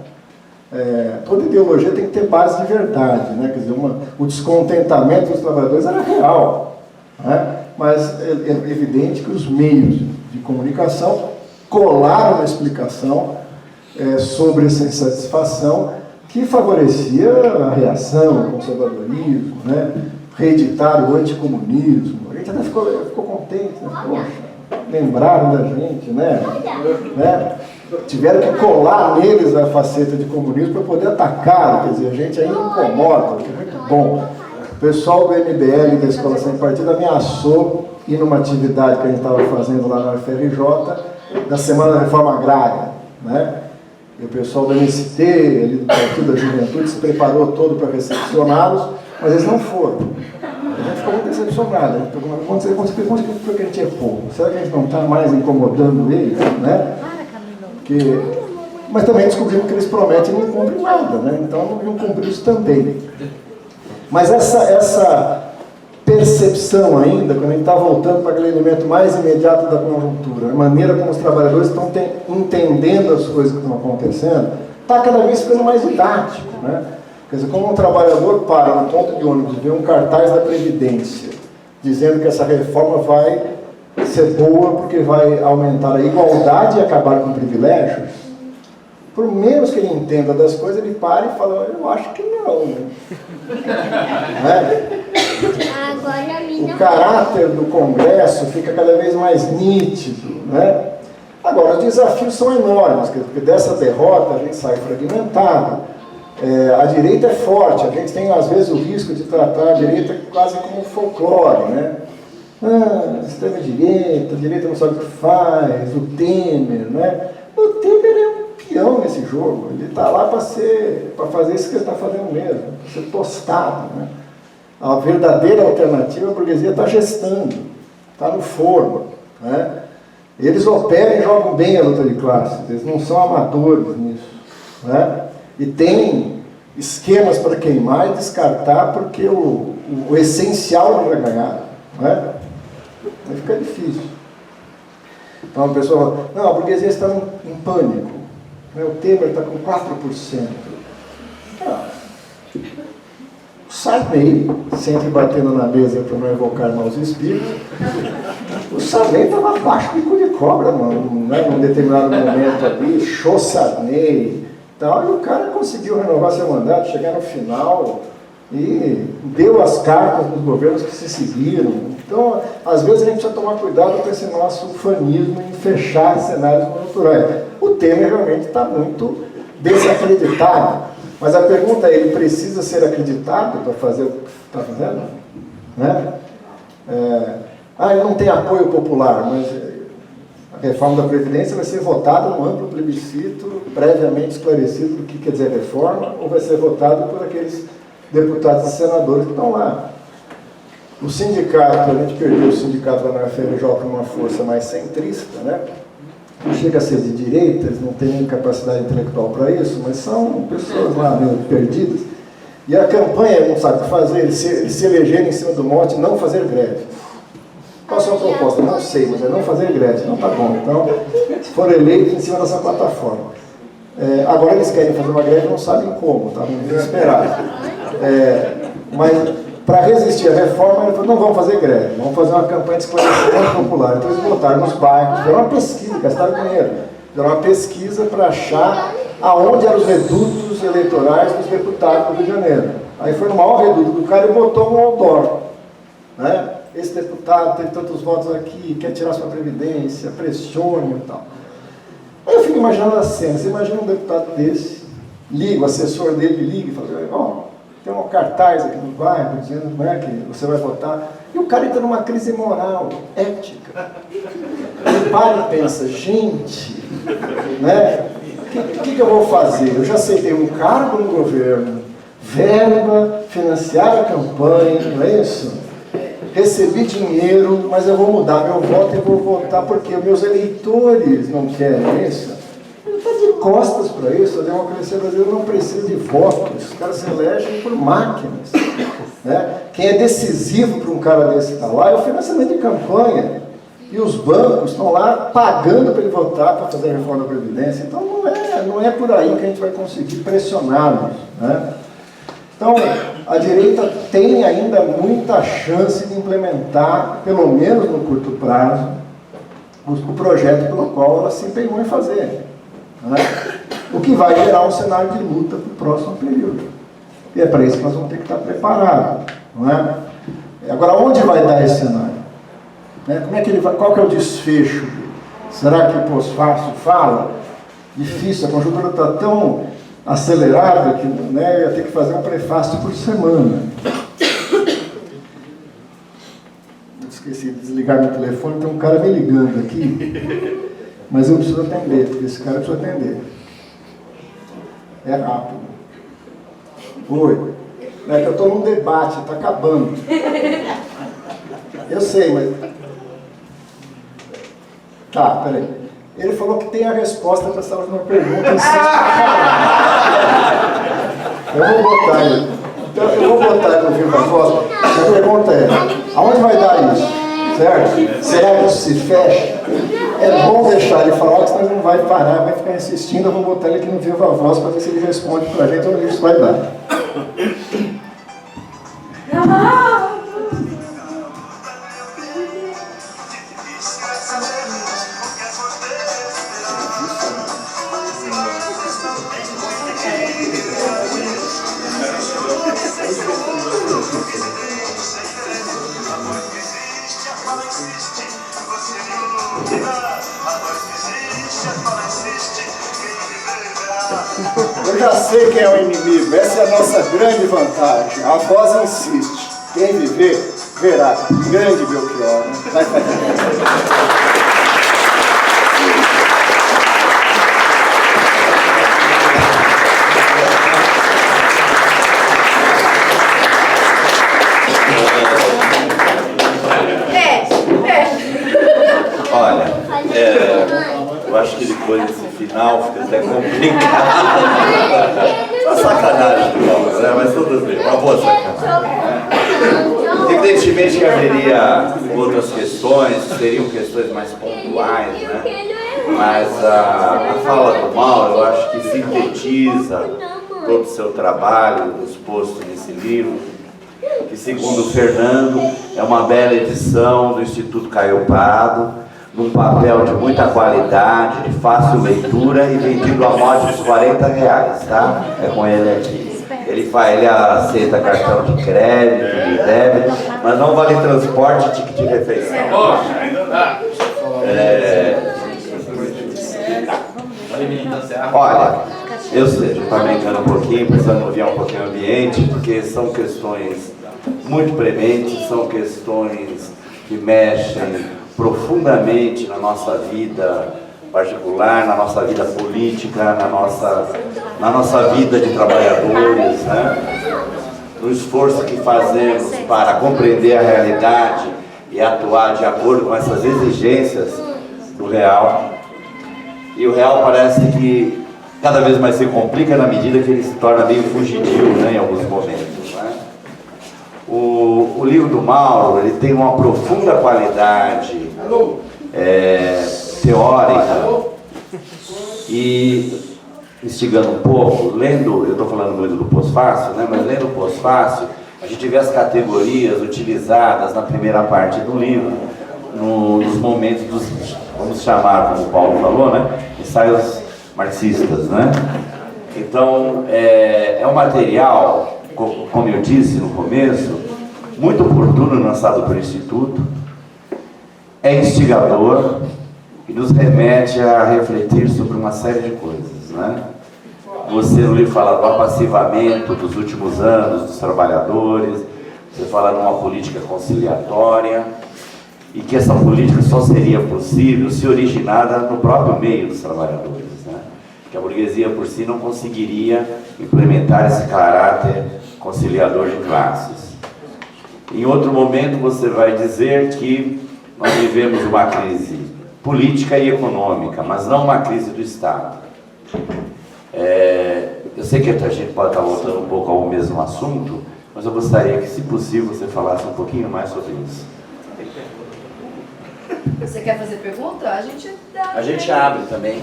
Toda ideologia tem que ter base de verdade, né? Quer dizer, o descontentamento dos trabalhadores era real, né? Mas é evidente que os meios de comunicação colaram uma explicação sobre essa insatisfação que favorecia a reação, o conservadorismo, né? Reeditar o anticomunismo. A gente até ficou contente, né? Poxa, lembraram da gente, né? Tiveram que colar neles a faceta de comunismo para poder atacar, quer dizer, a gente ainda incomoda, que é muito bom. O pessoal do MBL, da Escola Sem Partido, ameaçou ir numa atividade que a gente estava fazendo lá na UFRJ, da Semana da Reforma Agrária, né? E o pessoal do MST, ali do Partido da Juventude, se preparou todo para recepcioná-los, mas eles não foram. A gente ficou muito decepcionado. Por que a gente errou? Será que a gente não está mais incomodando eles, né? Mas também descobrimos que eles prometem e não cumprem nada, né? Então não iam cumprir isso também. Mas essa percepção ainda, quando a gente está voltando para aquele elemento mais imediato da conjuntura, a maneira como os trabalhadores estão entendendo as coisas que estão acontecendo, está cada vez ficando mais didático, né? Quer dizer, como um trabalhador para no ponto de ônibus e vê um cartaz da Previdência dizendo que essa reforma vai ser boa porque vai aumentar a igualdade e acabar com privilégios, por menos que ele entenda das coisas, ele para e fala, eu acho que não. Né? O caráter do Congresso fica cada vez mais nítido. Né? Agora, os desafios são enormes, porque dessa derrota a gente sai fragmentado. A direita é forte, a gente tem às vezes o risco de tratar a direita quase como folclore, né? Extrema-direita, a direita não sabe o que faz, o Temer, né? O Temer é um peão nesse jogo, ele está lá para fazer isso que ele está fazendo mesmo, para ser tostado, né? A verdadeira alternativa a burguesia está gestando, está no forno, né? Eles operam e jogam bem a luta de classes, eles não são amadores nisso, né? E tem esquemas para queimar e descartar porque o essencial não vai ganhar, né? Aí fica difícil. Então a pessoa fala, não, a burguesia está em pânico, né? O Temer está com 4%. O Sarney, sempre batendo na mesa para não evocar maus espíritos, o Sarney estava abaixo do bico de cobra, mano, né? Num determinado momento ali, show Sarney. Então, e o cara conseguiu renovar seu mandato, chegar no final e deu as cartas dos governos que se seguiram. Então, às vezes a gente precisa tomar cuidado com esse nosso ufanismo em fechar cenários conjunturais. O Temer realmente está muito desacreditado. Mas a pergunta é, ele precisa ser acreditado para fazer o que está fazendo? Né? Ele não tem apoio popular, mas a reforma da Previdência vai ser votada num amplo plebiscito, previamente esclarecido do que quer dizer reforma, ou vai ser votado por aqueles deputados e senadores que estão lá. O sindicato, a gente perdeu o sindicato lá na UFRJ para uma força mais centrista, né? Não chega a ser de direita, eles não têm capacidade intelectual para isso, mas são pessoas lá meio perdidas. E a campanha não sabe o que fazer, eles se elegerem em cima do mote, não fazer greve. Qual a sua proposta? Não sei, mas é não fazer greve. Não, tá bom. Então, se for eleito em cima dessa plataforma. Agora eles querem fazer uma greve e não sabem como, tá? Vamos esperar. Mas, para resistir à reforma, ele falou, não vamos fazer greve, vamos fazer uma campanha de esclarecimento popular. Então eles botaram nos bairros, fizeram uma pesquisa, gastaram dinheiro. Fizeram uma pesquisa para achar aonde eram os redutos eleitorais dos deputados do Rio de Janeiro. Aí foi no maior reduto do cara e botou um outdoor, né? Esse deputado teve tantos votos aqui, quer tirar sua previdência, pressione e tal. Aí eu fico imaginando a cena, você imagina um deputado desse, liga, o assessor dele liga e fala, tem um cartaz aqui no bairro dizendo que você vai votar, e o cara entra numa crise moral, ética. Ele para e pensa, gente, né? O que eu vou fazer? Eu já aceitei um cargo no governo, verba, financiar a campanha, não é isso? Recebi dinheiro, mas eu vou mudar meu voto e vou votar porque meus eleitores não querem isso. Ele está de costas para para isso, a democracia brasileira não precisa de votos, os caras se elegem por máquinas. Né? Quem é decisivo para um cara desse estar lá é o financiamento de campanha. E os bancos estão lá pagando para ele votar para fazer a reforma da Previdência. Então não é por aí que a gente vai conseguir pressioná-los. Né? Então, a direita tem ainda muita chance de implementar, pelo menos no curto prazo, o projeto pelo qual ela se empenhou em fazer. Né? O que vai gerar um cenário de luta para o próximo período. E é para isso que nós vamos ter que estar preparados. Não é? Agora, onde vai dar esse cenário? Né? Como é que ele vai, qual que é o desfecho? Será que o pós-fácil fala? Difícil, a conjuntura está tão acelerada que, né, eu ia ter que fazer um prefácio por semana. Esqueci de desligar meu telefone, tem um cara me ligando aqui, mas eu preciso atender, porque esse cara precisa atender. É rápido. Oi. É que eu estou num debate, está acabando. Eu sei, mas... Tá, peraí. Ele falou que tem a resposta para essa última pergunta. Eu vou botar ele. Então, eu vou botar ele no Viva Voz. A pergunta é, aonde vai dar isso? Certo? Será que isso se fecha? É bom deixar ele falar, porque senão ele não vai parar, vai ficar insistindo. Eu vou botar ele aqui no Viva Voz para ver se ele responde para a gente onde isso vai dar. Eu já sei quem é o inimigo, essa é a nossa grande vantagem. A voz insiste. Quem viver, verá. Grande Belchior, né? Vai fazer. Olha, eu acho que depois desse final fica até complicado. Uma sacanagem do Paulo, né? Mas tudo bem, uma boa sacanagem. Evidentemente que haveria outras questões, seriam questões mais pontuais, né? Mas a fala do Mauro, eu acho que sintetiza todo o seu trabalho exposto nesse livro, que, segundo o Fernando, é uma bela edição do Instituto Caio Prado, num papel de muita qualidade, de fácil leitura e vendido a modos de R$40, tá? É com ele aqui. Ele aceita cartão de crédito, de débito, mas não vale transporte e ticket de refeição. Olha, eu sei, está brincando um pouquinho, precisando ouvir um pouquinho o ambiente, porque são questões muito prementes, são questões que mexem profundamente na nossa vida particular, na nossa vida política, na nossa vida de trabalhadores, né? No esforço que fazemos para compreender a realidade e atuar de acordo com essas exigências do real. E o real parece que cada vez mais se complica na medida que ele se torna meio fugidio, né, em alguns momentos, né? O livro do Mauro, ele tem uma profunda qualidade teórica e, instigando um pouco, lendo, eu estou falando muito do pós-fácil, né, mas lendo o pós-fácil, a gente vê as categorias utilizadas na primeira parte do livro, nos momentos dos, vamos chamar, como o Paulo falou, né, ensaios marxistas, né? Então, é um material, como eu disse no começo, muito oportuno, lançado pelo Instituto, é instigador e nos remete a refletir sobre uma série de coisas, né? Você no livro fala do apassivamento dos últimos anos dos trabalhadores, você fala numa política conciliatória, e que essa política só seria possível se originada no próprio meio dos trabalhadores, né? Que a burguesia por si não conseguiria implementar esse caráter conciliador de classes. Em outro momento você vai dizer que nós vivemos uma crise política e econômica, mas não uma crise do Estado. Eu sei que a gente pode estar voltando um pouco ao mesmo assunto, mas eu gostaria que, se possível, você falasse um pouquinho mais sobre isso. Você quer fazer pergunta? A gente dá. A gente abre também.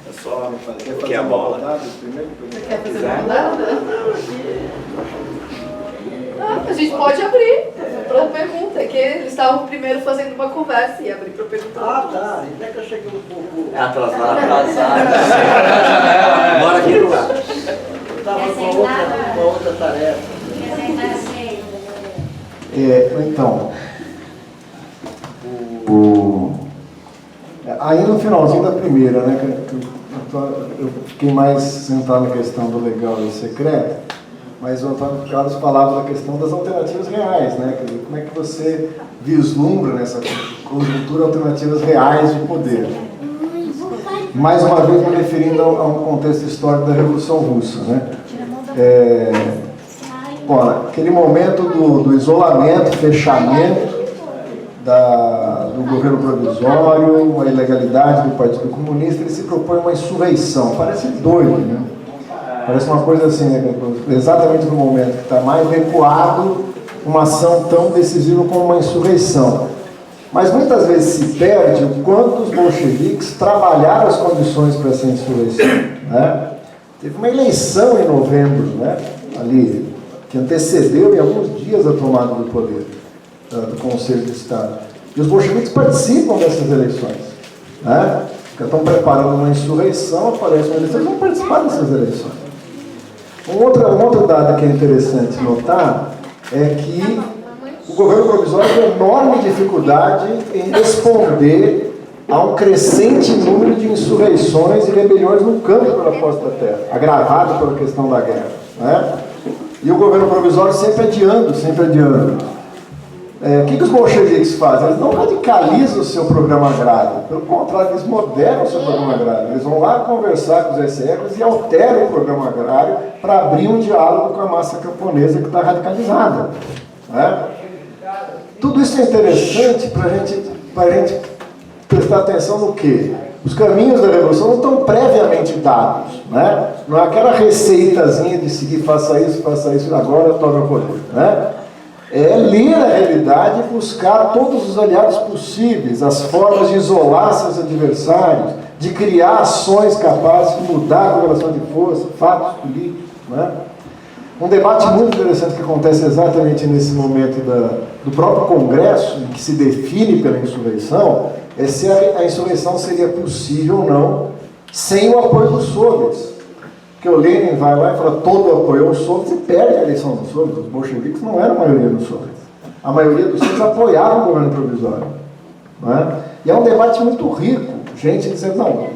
É só fazer que é a bola. Você quer fazer uma rodada? A gente pode abrir para pergunta, é que eles estavam primeiro fazendo uma conversa e abrir para pergunta. Tá. Até que eu cheguei um pouco. Atrasado. Bora aqui no lado. Eu estava com uma outra tarefa. Então, aí no finalzinho da primeira, né, eu fiquei mais sentado na questão do legal e secreto, mas o Antônio Carlos falava da questão das alternativas reais, né, quer dizer, como é que você vislumbra nessa conjuntura alternativas reais de poder. Mais uma vez me referindo a um contexto histórico da Revolução Russa, né. Bom, aquele momento do isolamento, fechamento do governo provisório, a ilegalidade do Partido Comunista, ele se propõe uma insurreição. Parece doido, né? Parece uma coisa assim, né? Exatamente no momento que está mais recuado, uma ação tão decisiva como uma insurreição. Mas muitas vezes se perde o quanto os bolcheviques trabalharam as condições para essa insurreição, né? Teve uma eleição em novembro, né? Ali, que antecedeu em alguns dias a tomada do poder do Conselho de Estado. E os bolcheviques participam dessas eleições, né? Porque estão preparando uma insurreição, aparece uma eleição, eles vão participar dessas eleições. Um outro dado que é interessante notar é que o governo provisório tem enorme dificuldade em responder a um crescente número de insurreições e rebeliões no campo pela posse da terra, agravado pela questão da guerra, né? E o governo provisório sempre adiando, sempre adiando. O que os bolcheviques fazem? Eles não radicalizam o seu programa agrário. Pelo contrário, eles moderam o seu programa agrário. Eles vão lá conversar com os SECs e alteram o programa agrário para abrir um diálogo com a massa camponesa que está radicalizada, né? Tudo isso é interessante para a gente prestar atenção no quê? Os caminhos da revolução não estão previamente dados, né? Não é aquela receitazinha de seguir, faça isso, agora tome o poder, né? É ler a realidade e buscar todos os aliados possíveis, as formas de isolar seus adversários, de criar ações capazes de mudar a correlação de força, fatos políticos, né? Um debate muito interessante que acontece exatamente nesse momento do próprio Congresso, em que se define pela insurreição, é se a insurreição seria possível ou não sem o apoio dos soviets. Porque o Lenin vai lá e fala todo o apoio aos soviets e perde a eleição dos soviets. Os bolcheviques não eram a maioria dos soviets. A maioria dos soviets apoiava o governo provisório, né? E é um debate muito rico. Gente dizendo, não,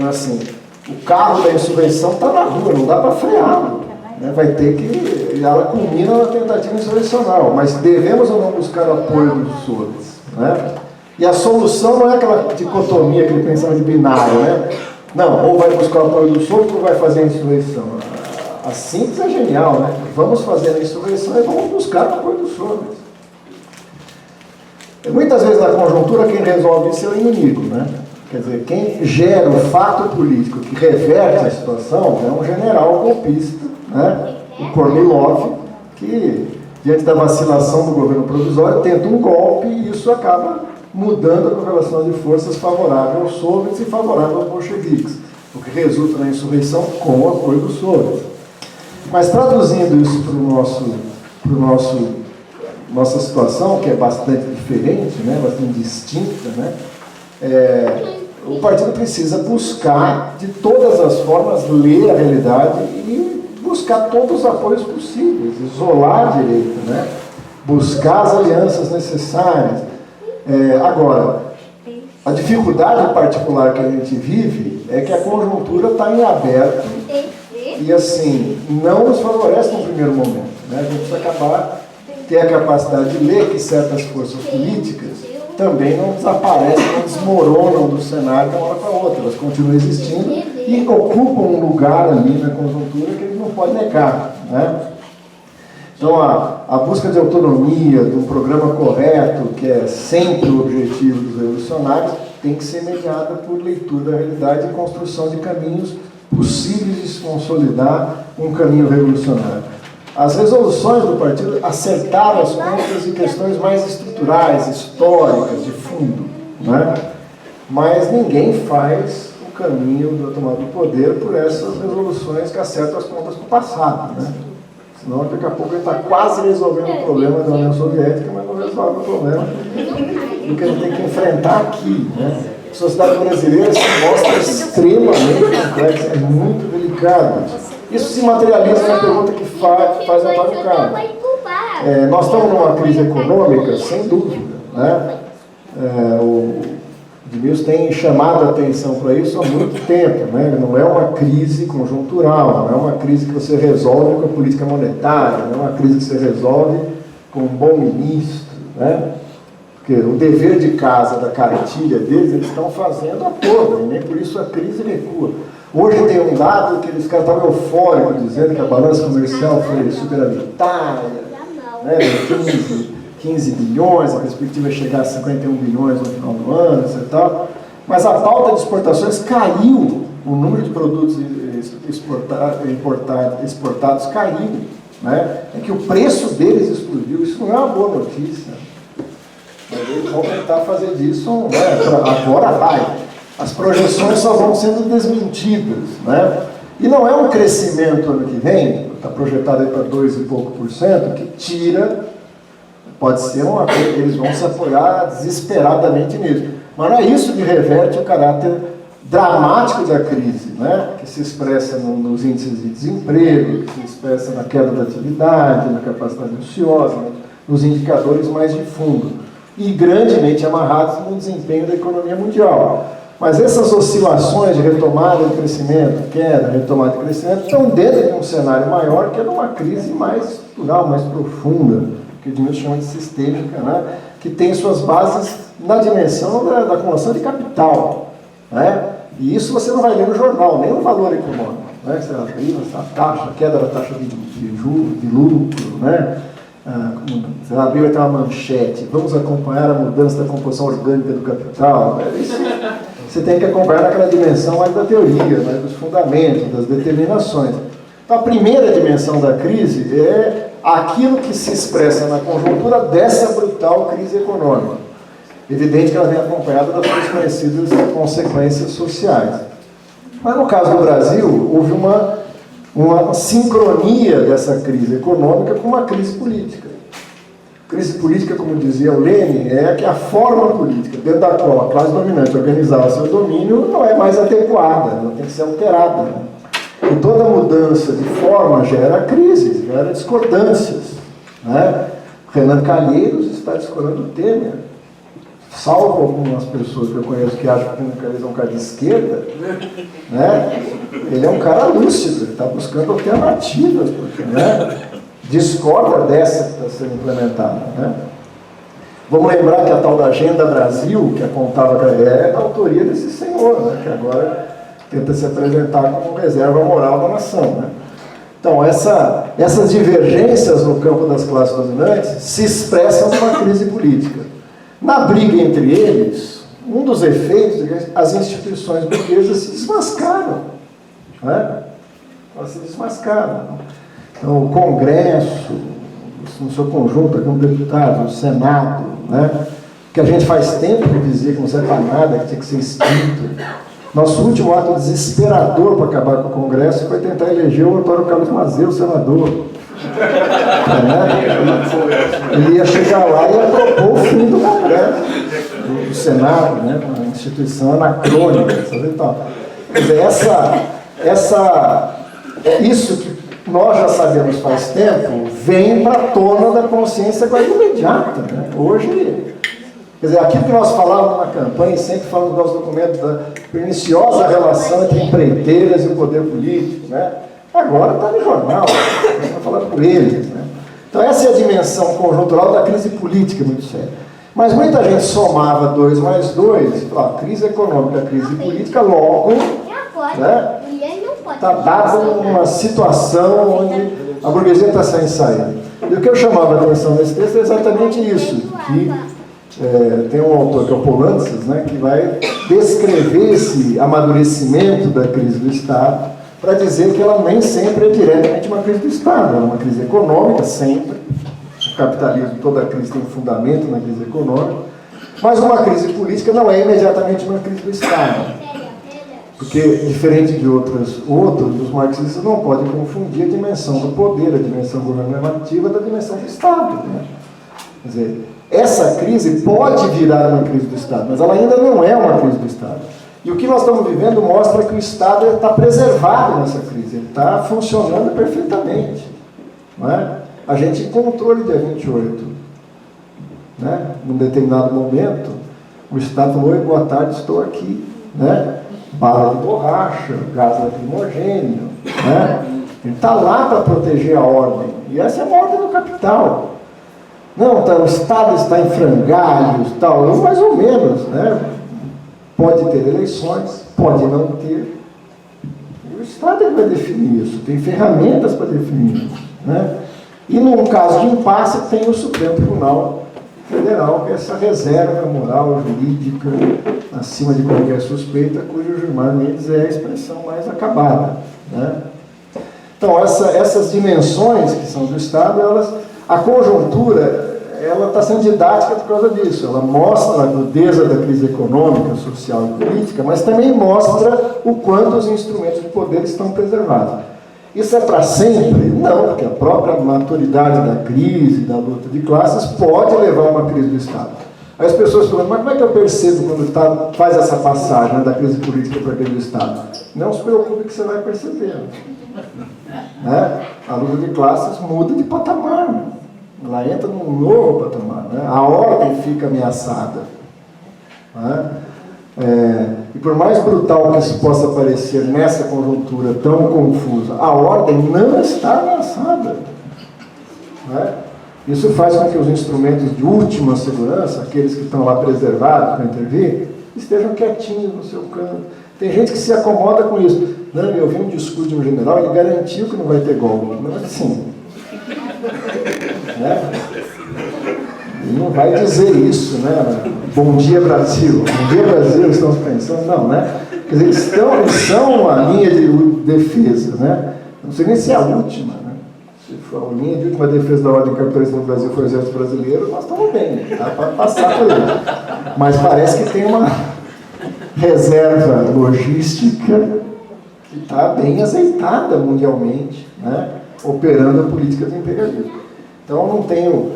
assim, o carro da insurreição está na rua, não dá para freá-lo, né? Vai ter que... Ela culmina na tentativa insurrecional, mas devemos ou não buscar o apoio dos soviets, né? E a solução não é aquela dicotomia, aquele pensamento binário, né? Não, ou vai buscar o apoio do soviets ou vai fazer a insurreição. A síntese é genial, né? Vamos fazer a insurreição e vamos buscar o apoio dos soviets. Muitas vezes na conjuntura quem resolve isso é o inimigo, né? Quer dizer, quem gera o fato político que reverte a situação é um general golpista, né? O Kornilov, que diante da vacilação do governo provisório tenta um golpe e isso acaba mudando a correlação de forças favorável aos soviets e favorável aos bolcheviques, o que resulta na insurreição com o apoio dos soviets. Mas traduzindo isso para nossa situação, que é bastante diferente, né, bastante distinta, né, o partido precisa buscar, de todas as formas, ler a realidade e buscar todos os apoios possíveis, isolar a direita, né, buscar as alianças necessárias. Agora, a dificuldade particular que a gente vive é que a conjuntura está em aberto e, assim, não nos favorece no primeiro momento, né? A gente precisa ter a capacidade de ler que certas forças políticas também não desaparecem, não desmoronam do cenário de uma hora para outra. Elas continuam existindo e ocupam um lugar ali na conjuntura que a gente não pode negar, né? Então, a busca de autonomia, de um programa correto, que é sempre o objetivo dos revolucionários, tem que ser mediada por leitura da realidade e construção de caminhos possíveis de se consolidar um caminho revolucionário. As resoluções do partido acertaram as contas em questões mais estruturais, históricas, de fundo, né? Mas ninguém faz o caminho da tomada do poder por essas resoluções que acertam as contas do passado, né? Senão daqui a pouco ele está quase resolvendo o problema da União Soviética, mas não resolve o problema do que a gente tem que enfrentar aqui, né? A sociedade brasileira se mostra extremamente complexa, é muito delicada. Isso se materializa na pergunta que faz Antônio Carlos. Nós estamos numa crise econômica, sem dúvida, né? O Edmilson tem chamado a atenção para isso há muito tempo, né? Não é uma crise conjuntural, não é uma crise que você resolve com a política monetária, não é uma crise que você resolve com um bom ministro, né? Porque o dever de casa da cartilha deles, eles estão fazendo a toda, e nem por isso a crise recua. Hoje tem um dado que os caras estavam eufóricos, dizendo que a balança comercial foi superavitária, né, 15 bilhões, a perspectiva é chegar a 51 bilhões no final do ano, etc. Tal. Mas a pauta de exportações caiu, o número de produtos exportados caiu, né? É que o preço deles explodiu, isso não é uma boa notícia. Mas eles vão tentar fazer disso, né? Agora vai. As projeções só vão sendo desmentidas, né? E não é um crescimento ano que vem, está projetado aí para 2 e pouco por cento, que tira, pode ser uma coisa, eles vão se apoiar desesperadamente nisso. Mas não é isso que reverte o caráter dramático da crise, né? Que se expressa nos índices de desemprego, que se expressa na queda da atividade, na capacidade ociosa, né? Nos indicadores mais de fundo, e grandemente amarrados no desempenho da economia mundial. Mas essas oscilações de retomada de crescimento, queda, retomada de crescimento, estão dentro de um cenário maior, que é de uma crise mais estrutural, mais profunda, que o Edmilson chama de sistêmica, né? Que tem suas bases na dimensão da acumulação de capital, né? E isso você não vai ler no jornal, nem no Valor Econômico, né? Você abriu essa taxa, queda da taxa de juros, de lucro, né? Você abriu até uma manchete, vamos acompanhar a mudança da composição orgânica do capital. Isso você tem que acompanhar naquela dimensão mais da teoria, né? Dos fundamentos, das determinações. Então, a primeira dimensão da crise é aquilo que se expressa na conjuntura dessa brutal crise econômica. Evidente que ela vem acompanhada das suas conhecidas consequências sociais. Mas no caso do Brasil, houve uma sincronia dessa crise econômica com uma crise política. Crise política, como dizia o Lenin, é que a forma política dentro da qual a classe dominante organizava seu domínio não é mais adequada, ela tem que ser alterada. E toda mudança de forma gera crises, gera discordâncias, né? Renan Calheiros está discordando do Temer, salvo algumas pessoas que eu conheço que acham que o Calheiros é um cara de esquerda, né? Ele é um cara lúcido, ele está buscando alternativas, porque, né? Discorda dessa que está sendo implementada, né? Vamos lembrar que a tal da Agenda Brasil, que apontava é da autoria desse senhor, né? Que agora tenta se apresentar como reserva moral da nação, né? Então, essas divergências no campo das classes dominantes se expressam numa crise política. Na briga entre eles, um dos efeitos é que as instituições burguesas se desmascaram, né? Elas se desmascaram. Então, o Congresso, no seu conjunto, a Câmara de Deputados, o Senado, né? Que a gente faz tempo que dizia que não serve para nada, que tinha que ser extinto. Nosso último ato desesperador para acabar com o Congresso foi tentar eleger o Antônio Carlos Mazeu, senador. Ele ia chegar lá e ia propor o fim do Congresso, do Senado, né? Uma instituição anacrônica, sabe, e tal. Quer dizer, isso que nós já sabemos faz tempo, vem para a tona da consciência quase imediata, né? Hoje, quer dizer, aquilo que nós falávamos na campanha, sempre falamos no nosso documento da perniciosa relação entre empreiteiras e o poder político, né? Agora está no jornal, está falando por eles, né? Então essa é a dimensão conjuntural da crise política, muito séria. Mas muita gente somava 2 mais 2, falava, crise econômica, crise política, logo, né? Está dada uma situação onde a burguesia está sem saída. E o que eu chamava a atenção nesse texto é exatamente isso, que tem um autor que é o Poulantzas, né, que vai descrever esse amadurecimento da crise do Estado para dizer que ela nem sempre é diretamente uma crise do Estado, ela é uma crise econômica, sempre. O capitalismo, toda crise tem fundamento na crise econômica, mas uma crise política não é imediatamente uma crise do Estado. Porque, diferente de outros, os marxistas não podem confundir a dimensão do poder, a dimensão governativa da dimensão do Estado. Né? Quer dizer, essa crise pode virar uma crise do Estado, mas ela ainda não é uma crise do Estado. E o que nós estamos vivendo mostra que o Estado está preservado nessa crise, ele está funcionando perfeitamente. Não é? A gente encontrou ele dia 28. Né? Num determinado momento, o Estado falou: oi, boa tarde, estou aqui. Né? Bala de borracha, gás lacrimogênio. Né? Ele está lá para proteger a ordem. E essa é a ordem do capital. Não, tá, o Estado está em frangalhos, tal, mais ou menos. Né? Pode ter eleições, pode não ter. E o Estado vai definir isso, tem ferramentas para definir isso. Né? E num caso de impasse tem o Supremo Tribunal Federal, que é essa reserva moral, jurídica, acima de qualquer suspeita, cujo Gilmar Mendes é a expressão mais acabada. Né? Então, essas dimensões que são do Estado, a conjuntura, ela está sendo didática por causa disso. Ela mostra a agudeza da crise econômica, social e política, mas também mostra o quanto os instrumentos de poder estão preservados. Isso é para sempre? Não, porque a própria maturidade da crise, da luta de classes, pode levar a uma crise do Estado. Aí as pessoas perguntam: mas como é que eu percebo quando faz essa passagem, né, da crise política para a crise do Estado? Não se preocupe que você vai percebendo. Né? A luta de classes muda de patamar. Ela entra num novo patamar. Né? A ordem fica ameaçada. Né? E por mais brutal que isso possa parecer nessa conjuntura tão confusa, a ordem não está ameaçada. Né? Isso faz com que os instrumentos de última segurança, aqueles que estão lá preservados para intervir, estejam quietinhos no seu canto. Tem gente que se acomoda com isso. Não, eu vi um discurso de um general, ele garantiu que não vai ter golpe. Não é assim. Né? Ele não vai dizer isso, né? Bom dia, Brasil. Bom dia, Brasil, estamos pensando. Não, né? Quer dizer, eles são a linha de defesa, né? Não sei nem se é a última, né? Se for a linha de última defesa da ordem capitalista no Brasil foi o Exército Brasileiro, nós estamos bem, dá para passar por ele. Mas parece que tem uma reserva logística que está bem azeitada mundialmente, né? Operando a política do imperialismo. Então, não tenho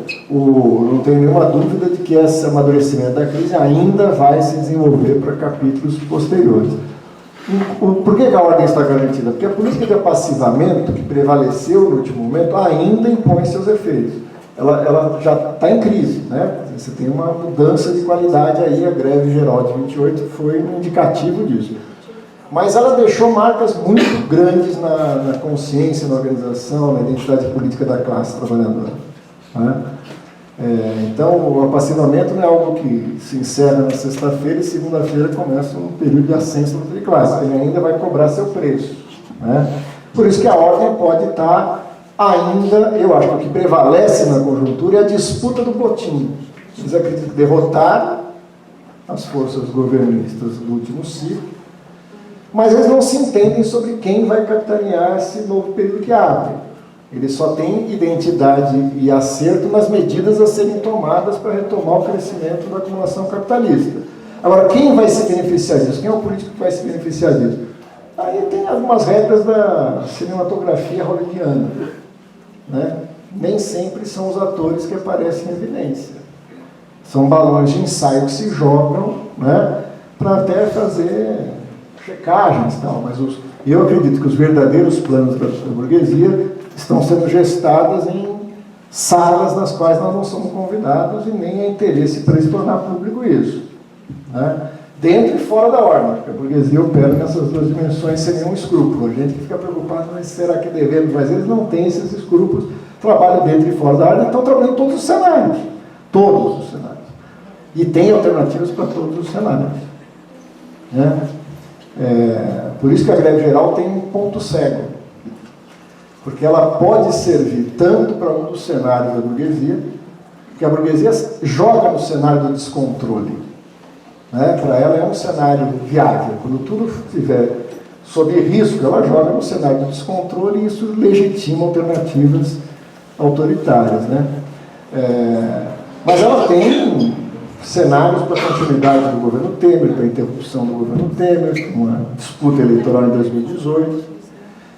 nenhuma dúvida de que esse amadurecimento da crise ainda vai se desenvolver para capítulos posteriores. Por que a ordem está garantida? Porque a política de apassivamento, que prevaleceu no último momento, ainda impõe seus efeitos. Ela já está em crise, né? Você tem uma mudança de qualidade aí, a greve geral de 28 foi um indicativo disso. Mas ela deixou marcas muito grandes na consciência, na organização, na identidade política da classe trabalhadora. Né? Então, o apassivamento não é algo que se encerra na sexta-feira e segunda-feira começa um período de ascenso de classe. Ele ainda vai cobrar seu preço. Né? Por isso que a ordem pode estar ainda, eu acho que o que prevalece na conjuntura é a disputa do botim. Eles acreditam que derrotaram as forças governistas do último ciclo, mas eles não se entendem sobre quem vai capitanear esse novo período que abre. Eles só têm identidade e acerto nas medidas a serem tomadas para retomar o crescimento da acumulação capitalista. Agora, quem vai se beneficiar disso? Quem é o político que vai se beneficiar disso? Aí tem algumas regras da cinematografia hollywoodiana. Né? Nem sempre são os atores que aparecem em evidência. São balões de ensaio que se jogam, né, para até fazer checagens e tal, mas eu acredito que os verdadeiros planos da burguesia estão sendo gestados em salas nas quais nós não somos convidados e nem é interesse para tornar público isso. Né? Dentro e fora da ordem, porque a burguesia opera nessas duas dimensões sem nenhum escrúpulo. A gente que fica preocupado, mas será que devemos? Mas eles não têm esses escrúpulos, trabalham dentro e fora da ordem, estão trabalhando em todos os cenários. Todos os cenários. E tem alternativas para todos os cenários. Né? Por isso que a greve geral tem um ponto cego, porque ela pode servir tanto para um dos cenários da burguesia, que a burguesia joga no cenário do descontrole, né? Para ela é um cenário viável, quando tudo estiver sob risco, ela joga no cenário de descontrole e isso legitima alternativas autoritárias, né? Mas ela tem cenários para a continuidade do governo Temer, para a interrupção do governo Temer, uma disputa eleitoral em 2018.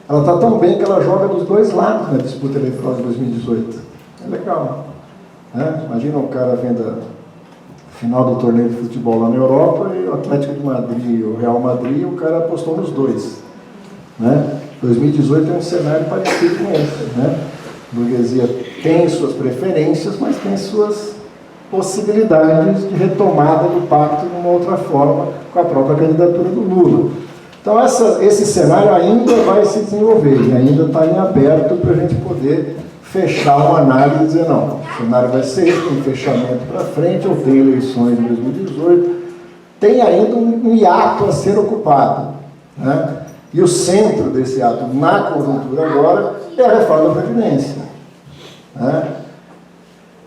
Ela está tão bem que ela joga dos dois lados na disputa eleitoral de 2018. É legal, né? Imagina o cara vendo a final do torneio de futebol lá na Europa e o Atlético de Madrid e o Real Madrid, o cara apostou nos dois, né? 2018 é um cenário parecido com esse, né? A burguesia tem suas preferências, mas tem suas possibilidades de retomada do pacto de uma outra forma com a própria candidatura do Lula. Então esse cenário ainda vai se desenvolver e ainda está em aberto para a gente poder fechar uma análise e dizer, não, o cenário vai ser esse, tem fechamento para frente, ou tem eleições em 2018, tem ainda um hiato a ser ocupado, né? E o centro desse ato na conjuntura agora é a reforma da Previdência, né?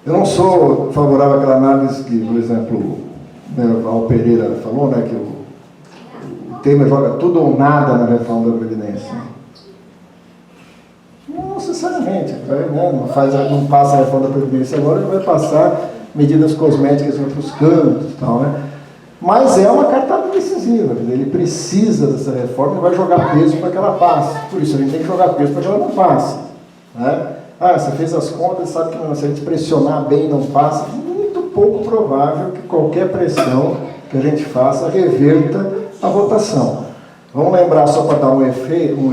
Eu não sou favorável àquela análise que, por exemplo, o Val Pereira falou, né, que o Temer joga tudo ou nada na reforma da Previdência. Não necessariamente, né? Não passa a reforma da Previdência agora, ele vai passar medidas cosméticas em outros campos e tal, né? Mas é uma cartada decisiva, ele precisa dessa reforma e vai jogar peso para que ela passe. Por isso, a gente tem que jogar peso para que ela não passe, né? Você fez as contas, sabe que não, se a gente pressionar bem não passa. Muito pouco provável que qualquer pressão que a gente faça reverta a votação. Vamos lembrar, só para dar um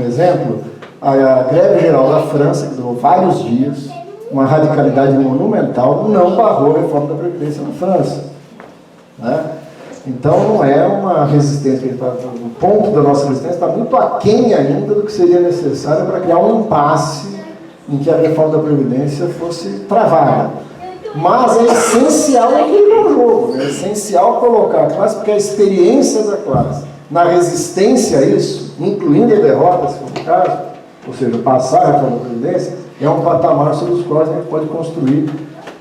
exemplo, a greve geral da França, que durou vários dias, uma radicalidade monumental, não barrou a reforma da Previdência na França, né? Então não é uma resistência, o ponto da nossa resistência está muito aquém ainda do que seria necessário para criar um impasse em que a reforma da Previdência fosse travada. Mas é essencial equilibrar o jogo, é essencial colocar a classe, porque a experiência da classe na resistência a isso, incluindo a derrota, se for o caso, ou seja, passar a reforma da Previdência, é um patamar sobre os quais a gente pode construir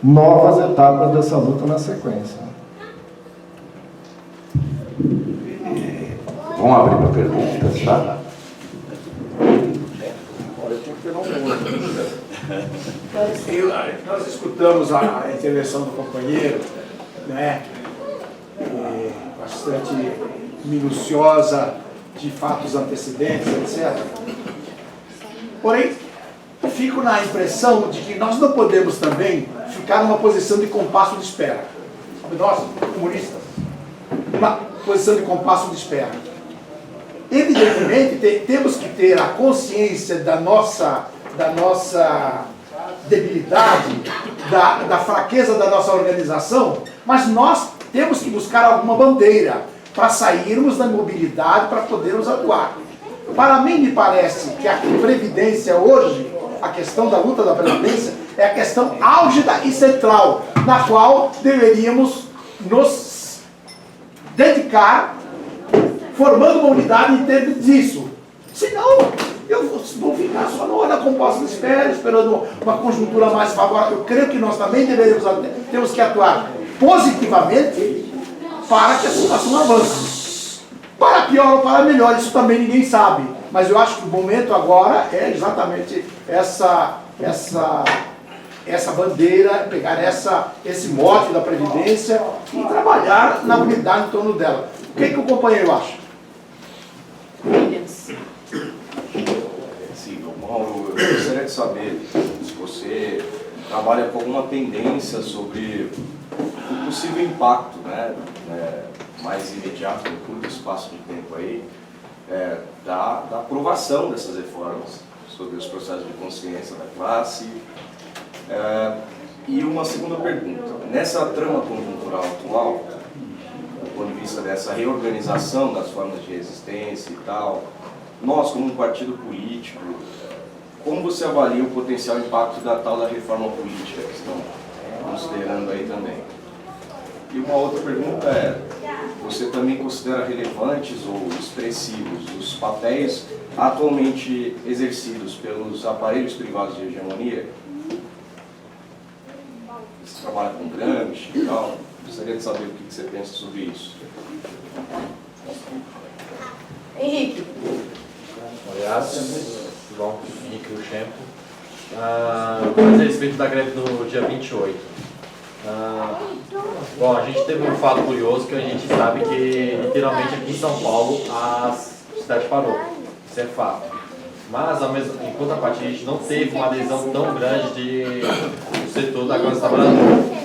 novas etapas dessa luta na sequência. Vamos abrir para perguntas, tá? Nós escutamos a intervenção do companheiro, né, bastante minuciosa, de fatos antecedentes, etc. Porém, fico na impressão de que nós não podemos também ficar numa posição de compasso de espera. Nós, comunistas, uma posição de compasso de espera. Evidentemente, temos que ter a consciência da nossa debilidade, da fraqueza da nossa organização, mas nós temos que buscar alguma bandeira para sairmos da imobilidade, para podermos atuar. Para mim, me parece que a Previdência hoje, a questão da luta da Previdência, é a questão álgida e central, na qual deveríamos nos dedicar, formando uma unidade em termos disso. Senão, eu vou ficar só na composta de espera, esperando uma conjuntura mais favorável. Eu creio que nós também temos que atuar positivamente para que a situação avance. Para pior ou para melhor, isso também ninguém sabe. Mas eu acho que o momento agora é exatamente essa bandeira, pegar esse mote da Previdência e trabalhar na unidade em torno dela. O que o companheiro acha? Sim, Mauro, eu gostaria de saber se você trabalha com alguma tendência sobre o possível impacto, né, mais imediato, no curto espaço de tempo aí, da aprovação dessas reformas sobre os processos de consciência da classe. E uma segunda pergunta, nessa trama conjuntural atual, do ponto de vista dessa reorganização das formas de resistência e tal, nós, como um partido político, como você avalia o potencial impacto da tal da reforma política que estão considerando aí também? E uma outra pergunta é, você também considera relevantes ou expressivos os papéis atualmente exercidos pelos aparelhos privados de hegemonia? Você trabalha com Gramsci e tal, gostaria de saber o que você pensa sobre isso. Henrique. Aliás, João Henrique Luchampo. Mas a respeito da greve do dia 28. Bom, a gente teve um fato curioso que a gente sabe que literalmente aqui em São Paulo a cidade parou. Isso é fato. Mas, em contrapartida, a gente não teve uma adesão tão grande do setor da classe trabalhadora.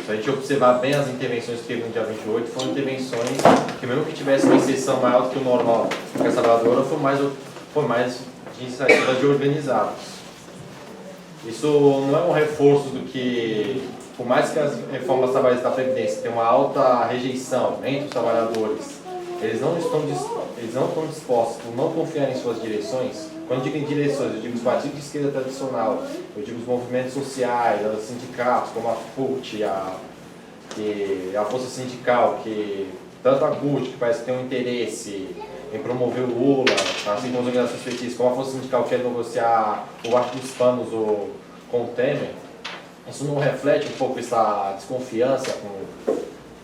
Se a gente observar bem as intervenções que teve no dia 28, foram intervenções que, mesmo que tivesse uma exceção maior do que o normal da classe trabalhadora, foi mais de iniciativas de organizados. Isso não é um reforço do que, por mais que as reformas trabalhistas da Previdência tenham uma alta rejeição entre os trabalhadores, eles não estão dispostos, por não confiar em suas direções. Quando eu digo em direções, eu digo os partidos de esquerda tradicional, eu digo os movimentos sociais, os sindicatos, como a FUT, a Força Sindical, que tanto a CUT, que parece que tem um interesse em promover o Lula, assim como as organizações petistas, como a Força Sindical quer negociar o baixo dos panos com o Temer, isso não reflete um pouco essa desconfiança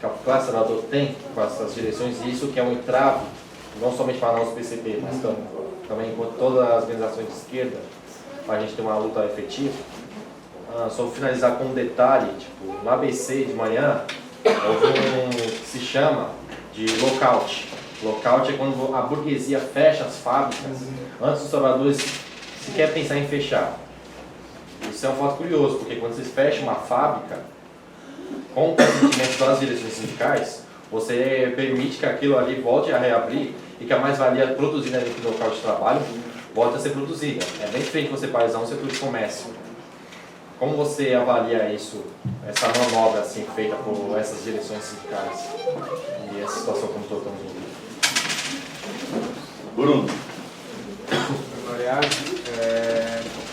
que a classe trabalhadora tem com essas direções, e isso que é um entrave, não somente para nós, PCP, mas também enquanto todas as organizações de esquerda, para a gente ter uma luta efetiva. Só vou finalizar com um detalhe, no ABC de manhã, houve um que se chama de lockout. Lockout é quando a burguesia fecha as fábricas antes dos trabalhadores sequer pensar em fechar. Isso é um fato curioso, porque quando vocês fecham uma fábrica, com o consentimento das direções sindicais, você permite que aquilo ali volte a reabrir e que a mais-valia produzida dentro do local de trabalho volte a ser produzida. É bem diferente você parar um setor de comércio. Como você avalia isso, essa manobra assim, feita por essas direções sindicais e essa situação como todos estamos vivendo? Bruno. Aliás,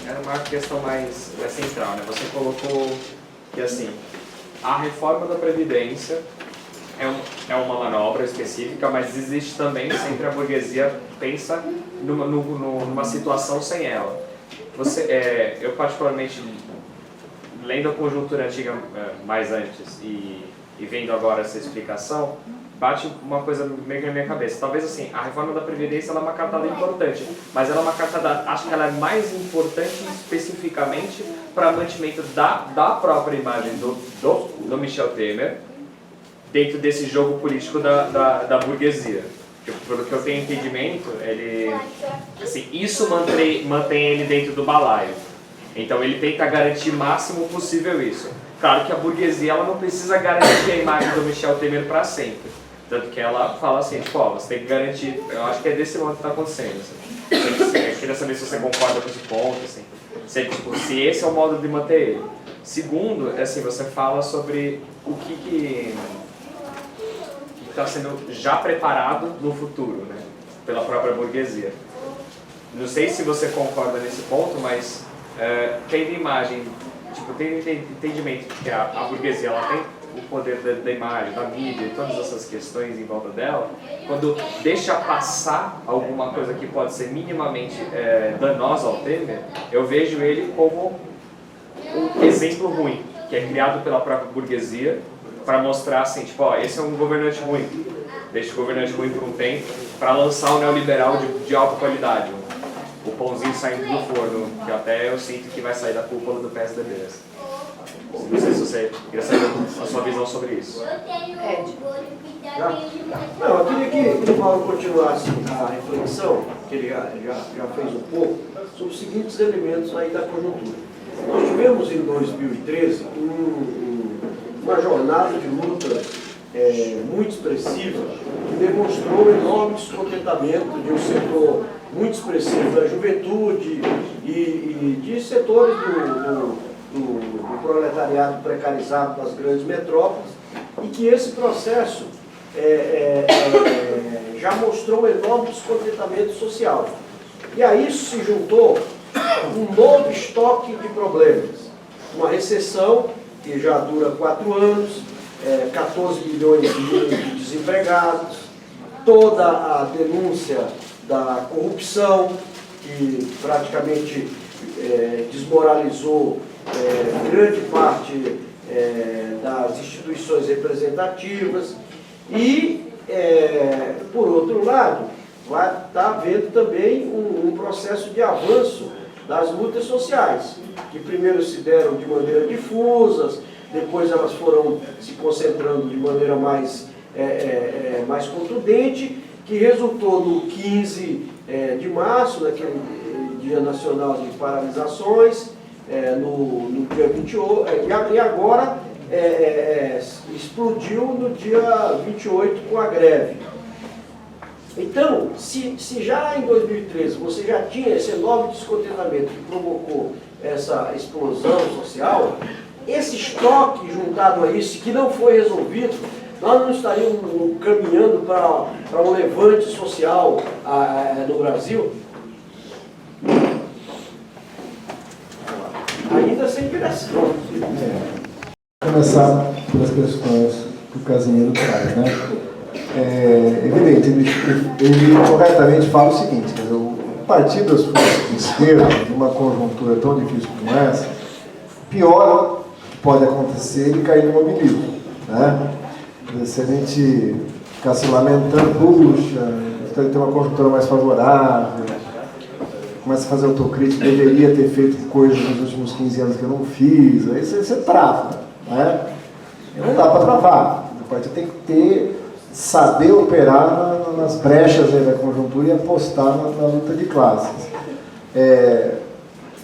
era uma questão mais central, né? Você colocou que assim, a reforma da Previdência é uma manobra específica, mas existe também, sempre a burguesia pensa numa situação sem ela. Eu particularmente, lendo a conjuntura antiga mais antes e vendo agora essa explicação, bate uma coisa meio na minha cabeça. Talvez assim, a reforma da Previdência ela é uma cartada importante, mas ela é uma cartada, acho que ela é mais importante especificamente para mantimento da própria imagem do Michel Temer dentro desse jogo político da burguesia. Pelo que eu tenho entendimento, isso mantém ele dentro do balaio. Então ele tenta garantir o máximo possível isso. Claro que a burguesia ela não precisa garantir a imagem do Michel Temer para sempre. Tanto que ela fala assim, você tem que garantir, eu acho que é desse modo que está acontecendo. Assim. Eu queria saber se você concorda com esse ponto, assim. Se esse é o modo de manter ele. Segundo, você fala sobre o que está sendo já preparado no futuro, né, pela própria burguesia. Não sei se você concorda nesse ponto, mas tendo imagem, tendo entendimento de que a burguesia ela tem o poder da imagem, da mídia e todas essas questões em volta dela, quando deixa passar alguma coisa que pode ser minimamente danosa ao Temer, eu vejo ele como um exemplo ruim, que é criado pela própria burguesia para mostrar assim, esse é um governante ruim, deixa o governante ruim por um tempo, para lançar um neoliberal de alta qualidade, o pãozinho saindo do forno, que até eu sinto que vai sair da cúpula do PSDB. Não sei se você queria saber a sua visão sobre isso. Ed. Não, eu queria que o Paulo continuasse a reflexão, que ele já fez um pouco, sobre os seguintes elementos aí da conjuntura. Nós tivemos em 2013 uma jornada de luta muito expressiva, que demonstrou enorme descontentamento de um setor muito expressivo da juventude e de setores do proletariado precarizado das grandes metrópoles, e que esse processo já mostrou um enorme descontentamento social. E a isso se juntou um novo estoque de problemas. Uma recessão que já dura 4 anos, 14 milhões de desempregados, toda a denúncia da corrupção, que praticamente desmoralizou grande parte das instituições representativas, e por outro lado, vai estar havendo também um processo de avanço das lutas sociais, que primeiro se deram de maneira difusas, depois elas foram se concentrando de maneira mais contundente, que resultou no 15 de março, naquele Dia Nacional de Paralisações, no dia 28, e agora explodiu no dia 28 com a greve. Então, se já em 2013 você já tinha esse enorme descontentamento que provocou essa explosão social, esse estoque juntado a isso, que não foi resolvido, nós não estaríamos caminhando para um levante social no Brasil? Ainda sem direção. Vou começar pelas questões que o Casimiro traz, né? É evidente, ele corretamente fala o seguinte, quer dizer, o partido das forças de esquerda, numa conjuntura tão difícil como essa, pior que pode acontecer é ele cair no mobilismo, né? Se a gente ficar se lamentando, puxa, tem uma conjuntura mais favorável, começa a fazer autocrítica, deveria ter feito coisas nos últimos 15 anos que eu não fiz, aí você trava, né? E não dá para travar, o partido tem que saber operar nas brechas aí da conjuntura e apostar na luta de classes.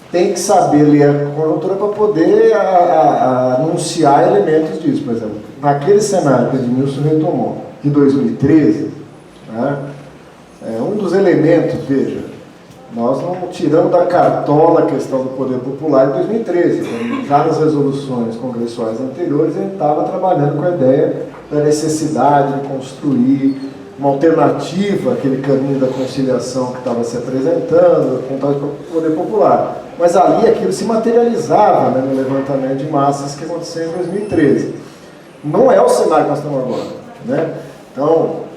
Tem que saber ler a conjuntura para poder anunciar elementos disso. Por exemplo, naquele cenário que o Edmilson retomou, de 2013, né, um dos elementos, veja, nós não tiramos da cartola a questão do poder popular em 2013. Já nas resoluções congressuais anteriores, a gente estava trabalhando com a ideia da necessidade de construir uma alternativa àquele caminho da conciliação que estava se apresentando, apontado para o poder popular. Mas ali aquilo se materializava, né, no levantamento de massas que aconteceu em 2013. Não é o cenário que nós estamos agora, né? Então,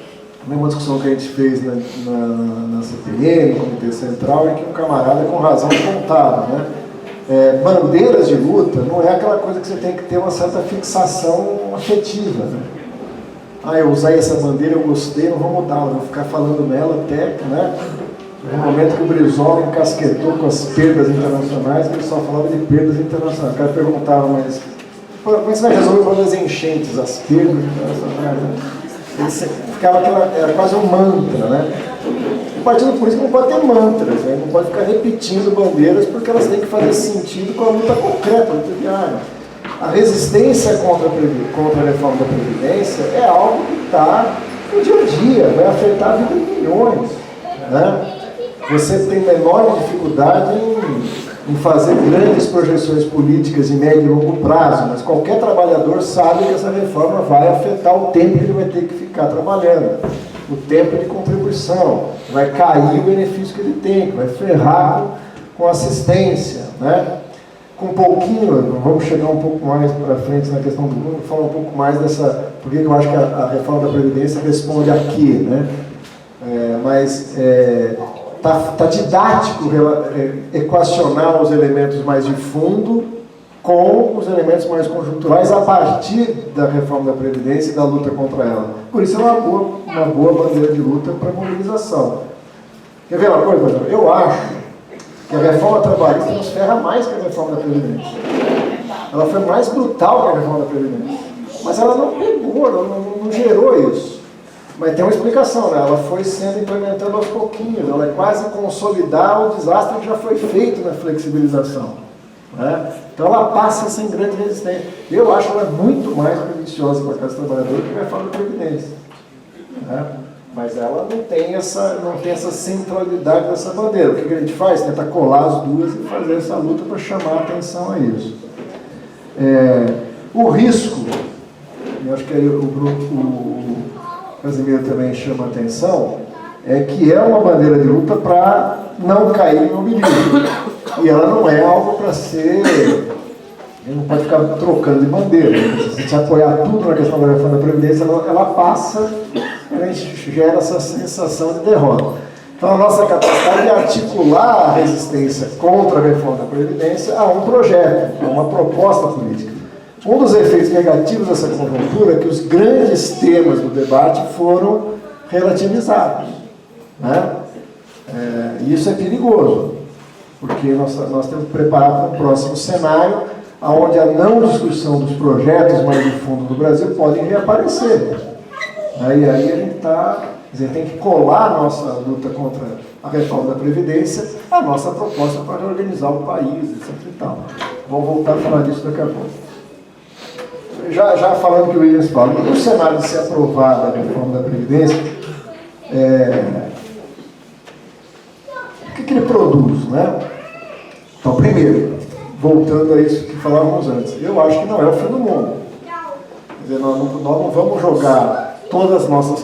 uma discussão que a gente fez na CPM, no Comitê Central, é que um camarada com razão apontava, né? Bandeiras de luta não é aquela coisa que você tem que ter uma certa fixação afetiva, né? Eu usei essa bandeira, eu gostei, não vou mudar, eu vou ficar falando nela até, né? No momento que o Brizola encasquetou com as perdas internacionais, o pessoal falava de perdas internacionais. O cara perguntava, mas como é que você vai resolver o problema das enchentes, as perdas internacionais? Ficava era quase um mantra, né? O partido político não pode ter mantras, né? Não pode ficar repetindo bandeiras, porque elas têm que fazer sentido com a luta concreta, a luta diária. A resistência contra a reforma da Previdência é algo que está no dia a dia, vai afetar a vida de milhões, né? Você tem enorme dificuldade em fazer grandes projeções políticas de médio e longo prazo, mas qualquer trabalhador sabe que essa reforma vai afetar o tempo que ele vai ter que ficar trabalhando, o tempo de contribuição, vai cair o benefício que ele tem, que vai ferrar com assistência, né? Com um pouquinho, vamos chegar um pouco mais para frente na questão do mundo, falar um pouco mais dessa, porque eu acho que a reforma da Previdência responde aqui, né? Tá didático equacionar os elementos mais de fundo com os elementos mais conjunturais a partir da reforma da Previdência e da luta contra ela. Por isso é uma boa bandeira de luta para a mobilização. Quer ver uma coisa, Pedro? Eu acho que a reforma trabalhista nos ferra mais que a reforma da Previdência. Ela foi mais brutal que a reforma da Previdência. Mas ela não pegou, não gerou isso. Mas tem uma explicação, né? Ela foi sendo implementada aos pouquinhos, ela é quase consolidar o desastre que já foi feito na flexibilização, né? Então ela passa sem grande resistência. Eu acho ela muito mais perniciosa para a classe trabalhadora que a reforma da Previdência, né? Mas ela não tem essa centralidade dessa bandeira. O que a gente faz? Tenta colar as duas e fazer essa luta para chamar a atenção a isso. O risco, eu acho que aí o Casimiro também chama a atenção, é que é uma bandeira de luta para não cair no mobilismo. E ela não é algo para ser... Ele não pode ficar trocando de bandeira. Se você apoiar tudo na questão da reforma da Previdência, ela passa, a gente gera essa sensação de derrota. Então a nossa capacidade é articular a resistência contra a reforma da Previdência a um projeto, a uma proposta política. Um dos efeitos negativos dessa conjuntura é que os grandes temas do debate foram relativizados, né? E isso é perigoso, porque nós temos que preparar para um próximo cenário onde a não discussão dos projetos mais de fundo do Brasil podem reaparecer. E aí a gente tem que colar a nossa luta contra a reforma da Previdência, a nossa proposta para reorganizar o país, etc. e tal. Vamos voltar a falar disso daqui a pouco. Já falando que o Williams fala, no cenário de ser aprovada a reforma da Previdência, o que ele produz, né? Então, primeiro, voltando a isso que falávamos antes, eu acho que não é o fim do mundo. Quer dizer, nós não vamos jogar todas as nossas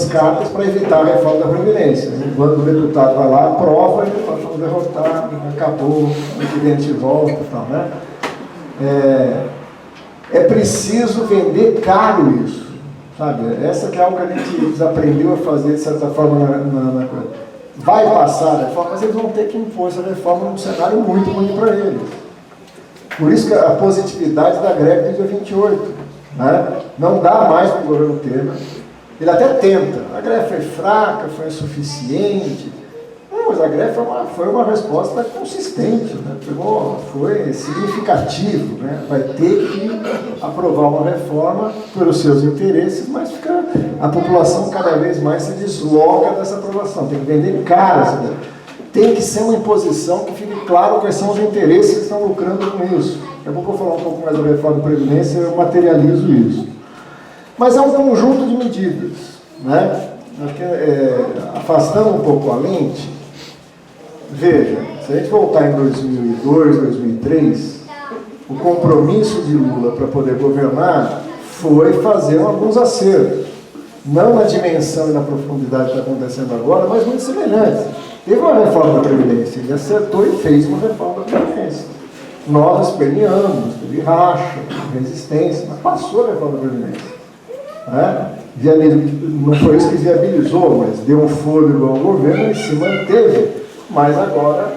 cartas para evitar a reforma da Previdência. Quando o deputado vai lá, aprova, e nós vamos derrotar, acabou, o que a gente volta e tal, né? É preciso vender caro isso, sabe? Essa que é algo que a gente desaprendeu a fazer, de certa forma, na coisa. Vai passar a reforma, mas eles vão ter que impor essa reforma num cenário muito ruim para eles. Por isso que a positividade da greve do dia 28. Né? Não dá mais para o governo Temer. Ele até tenta. A greve foi fraca, foi insuficiente. Não, mas a greve foi uma resposta consistente, né? Foi significativo. Né? Vai ter que aprovar uma reforma pelos seus interesses, mas a população cada vez mais se desloca dessa aprovação. Tem que vender caro. Tem que ser uma imposição que fique claro quais são os interesses que estão lucrando com isso. Eu vou falar um pouco mais da reforma da Previdência, eu materializo isso. Mas é um conjunto de medidas. Né? Acho que, afastando um pouco a lente, veja, se a gente voltar em 2002, 2003, o compromisso de Lula para poder governar foi fazer alguns acertos. Não na dimensão e na profundidade que está acontecendo agora, mas muito semelhantes. Teve uma reforma da Previdência, ele acertou e fez uma reforma da Previdência. Nós esperneamos, teve racha, resistência, mas passou a reforma da Previdência. Né? Não foi isso que viabilizou, mas deu um fôlego ao governo e se manteve. Mas agora,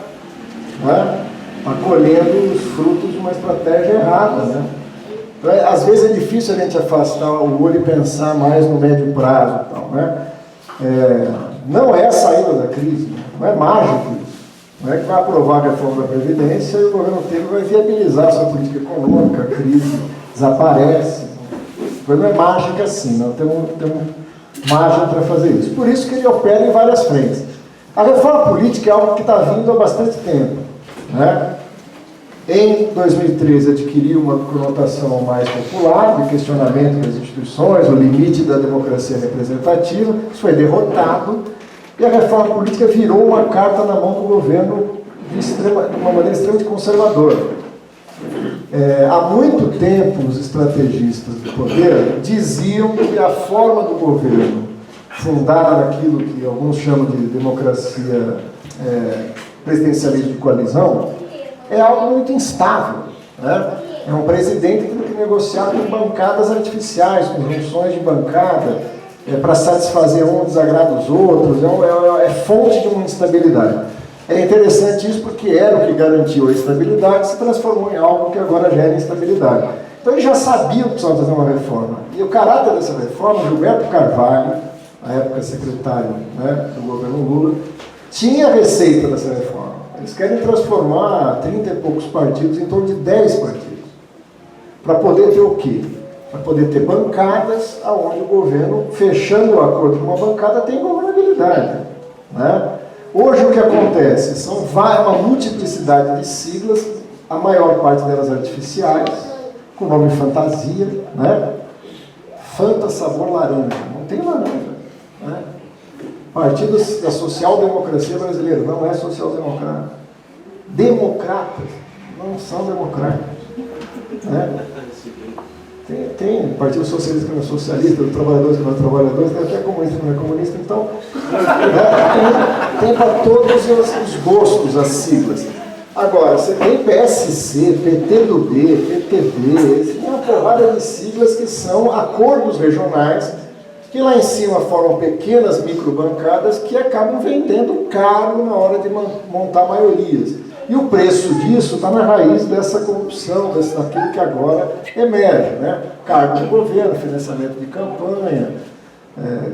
né, está colhendo os frutos de uma estratégia errada. Né? Então, às vezes é difícil a gente afastar o olho e pensar mais no médio prazo. E tal, né? Não é a saída da crise, não é mágico isso. Não é que vai aprovar a reforma da Previdência e o governo Temer vai viabilizar a sua política econômica, a crise desaparece. Não é mágica assim, nós temos margem para fazer isso. Por isso que ele opera em várias frentes. A reforma política é algo que está vindo há bastante tempo. Né? Em 2013 adquiriu uma conotação mais popular, de questionamento das instituições, o limite da democracia representativa, isso foi derrotado, e a reforma política virou uma carta na mão do governo de uma maneira extremamente conservadora. Há muito tempo os estrategistas do poder diziam que a forma do governo, fundada naquilo que alguns chamam de democracia presidencialismo de coalizão, é algo muito instável. Né? É um presidente que tem que negociar com bancadas artificiais, com junções de bancada, para satisfazer um desagrada os outros, é fonte de uma instabilidade. É interessante isso porque era o que garantiu a estabilidade, se transformou em algo que agora gera instabilidade. Então eles já sabiam que precisavam fazer uma reforma. E o caráter dessa reforma, Gilberto Carvalho, na época secretário, né, do governo Lula, tinha a receita dessa reforma. Eles querem transformar 30 e poucos partidos em torno de 10 partidos. Para poder ter o quê? Para poder ter bancadas onde o governo, fechando o acordo com uma bancada, tem governabilidade. Né? Hoje o que acontece? São uma multiplicidade de siglas, a maior parte delas artificiais, com nome fantasia, né? Fanta sabor laranja. Não tem laranja. Né? Partido da social-democracia brasileira não é social-democrata. Democratas não são democratas. Né? Tem Partido Socialista que não é socialista, do Trabalhadores que não é trabalhadores, tem até comunista que não é comunista, então tem para todos os gostos as siglas. Agora, você tem PSC, PTB, PTB, tem uma porrada de siglas que são acordos regionais, que lá em cima formam pequenas microbancadas que acabam vendendo caro na hora de montar maiorias. E o preço disso está na raiz dessa corrupção, daquilo que agora emerge, né? Cargo do governo, financiamento de campanha,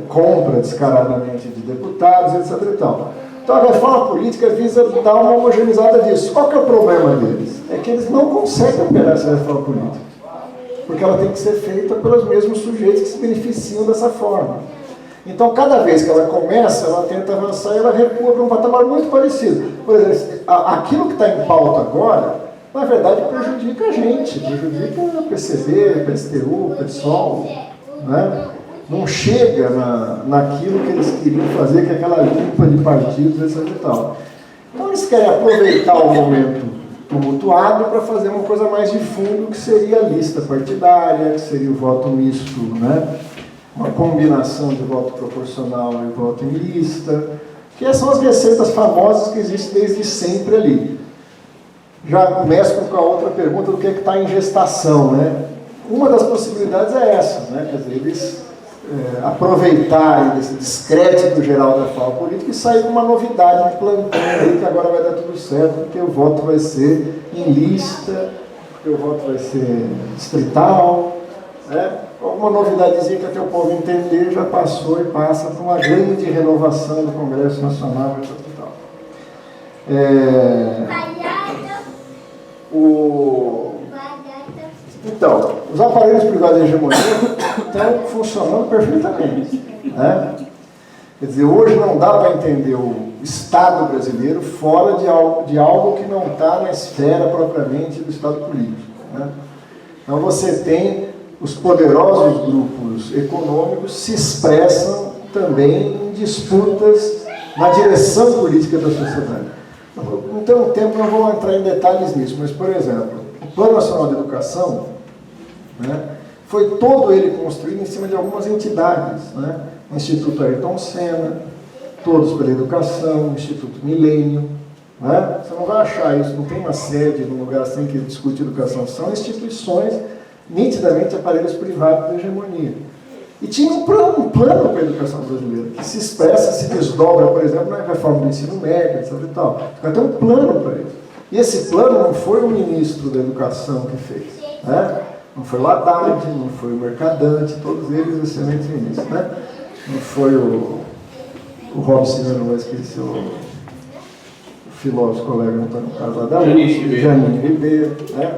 compra descaradamente de deputados, etc. e tal. Então a reforma política visa dar uma homogeneizada disso. Qual que é o problema deles? É que eles não conseguem operar essa reforma política, porque ela tem que ser feita pelos mesmos sujeitos que se beneficiam dessa forma. Então, cada vez que ela começa, ela tenta avançar e ela recua para um patamar muito parecido. Por exemplo, aquilo que está em pauta agora, na verdade, prejudica a gente, prejudica o PCB, o PSTU, o PSOL, né? Não chega naquilo que eles queriam fazer, que é aquela limpa de partidos, etc. e tal. Então, eles querem aproveitar o momento tumultuado para fazer uma coisa mais de fundo, que seria a lista partidária, que seria o voto misto, né? Uma combinação de voto proporcional e voto em lista, que são as receitas famosas que existem desde sempre ali. Já começo com a outra pergunta do que é que está em gestação, né? Uma das possibilidades é essa, né? Quer dizer, eles aproveitarem desse descrédito geral da reforma política e sair com uma novidade de plantão aí, que agora vai dar tudo certo, porque o voto vai ser em lista, porque o voto vai ser distrital, né? Alguma novidadezinha que até o povo entender já passou e passa por uma grande renovação do Congresso Nacional e tal. Então, os aparelhos privados de hegemonia estão funcionando perfeitamente, né? Quer dizer, hoje não dá para entender o Estado brasileiro fora de algo que não está na esfera propriamente do Estado político, né? Então você tem os poderosos grupos econômicos se expressam também em disputas na direção política da sociedade. Não tenho tempo, não vou entrar em detalhes nisso, mas, por exemplo, o Plano Nacional de Educação, né, foi todo ele construído em cima de algumas entidades, né? Instituto Ayrton Senna, Todos pela Educação, Instituto Milênio, né? Você não vai achar isso, não tem uma sede num lugar assim que discute educação, são instituições nitidamente aparelhos privados da hegemonia. E tinha um plano para a educação brasileira, que se expressa, se desdobra, por exemplo, na reforma do ensino médio, etc. e tal. Tem um plano para isso. E esse plano não foi o ministro da Educação que fez, né? Não foi o Haddad, não foi o Mercadante, todos eles excelentes ministros, né? Não foi o Robson, não vai esquecer o filósofo colega Antônio Carlos da Janine Ribeiro, né?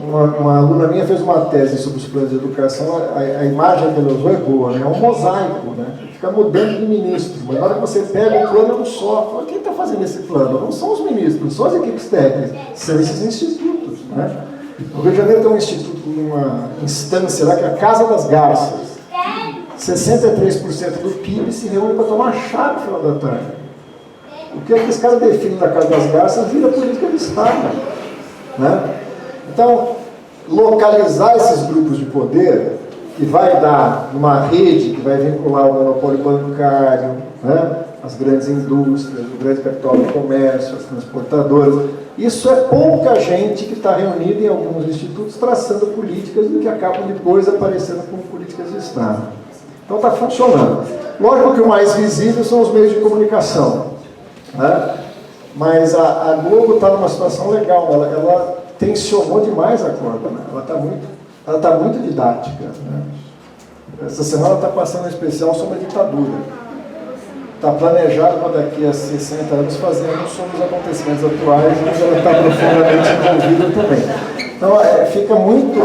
Uma aluna minha fez uma tese sobre os planos de educação, a imagem que ela usou é boa, né? É um mosaico, né? Fica mudando de ministro, mas na hora que você pega o plano é um só. Quem está fazendo esse plano? Não são os ministros, não são as equipes técnicas, são esses institutos, né? O Rio de Janeiro tem um instituto, uma instância lá que é a Casa das Garças. 63% do PIB se reúne para tomar chá no final da tarde. O que é que esse cara define na Casa das Garças vira política de Estado, né? Então, localizar esses grupos de poder, que vai dar uma rede que vai vincular o monopólio bancário, né, as grandes indústrias, o grande capital do comércio, as transportadoras, isso é pouca gente que está reunida em alguns institutos traçando políticas que acabam depois aparecendo como políticas de Estado. Então está funcionando. Lógico que o mais visível são os meios de comunicação, né? Mas a Globo está numa situação legal, ela tensionou demais a corda, né? Ela está muito didática, né? Essa semana está passando um especial sobre a ditadura. Está planejado para daqui a 60 anos fazer um sobre os acontecimentos atuais, mas ela está profundamente envolvida também. Então fica muito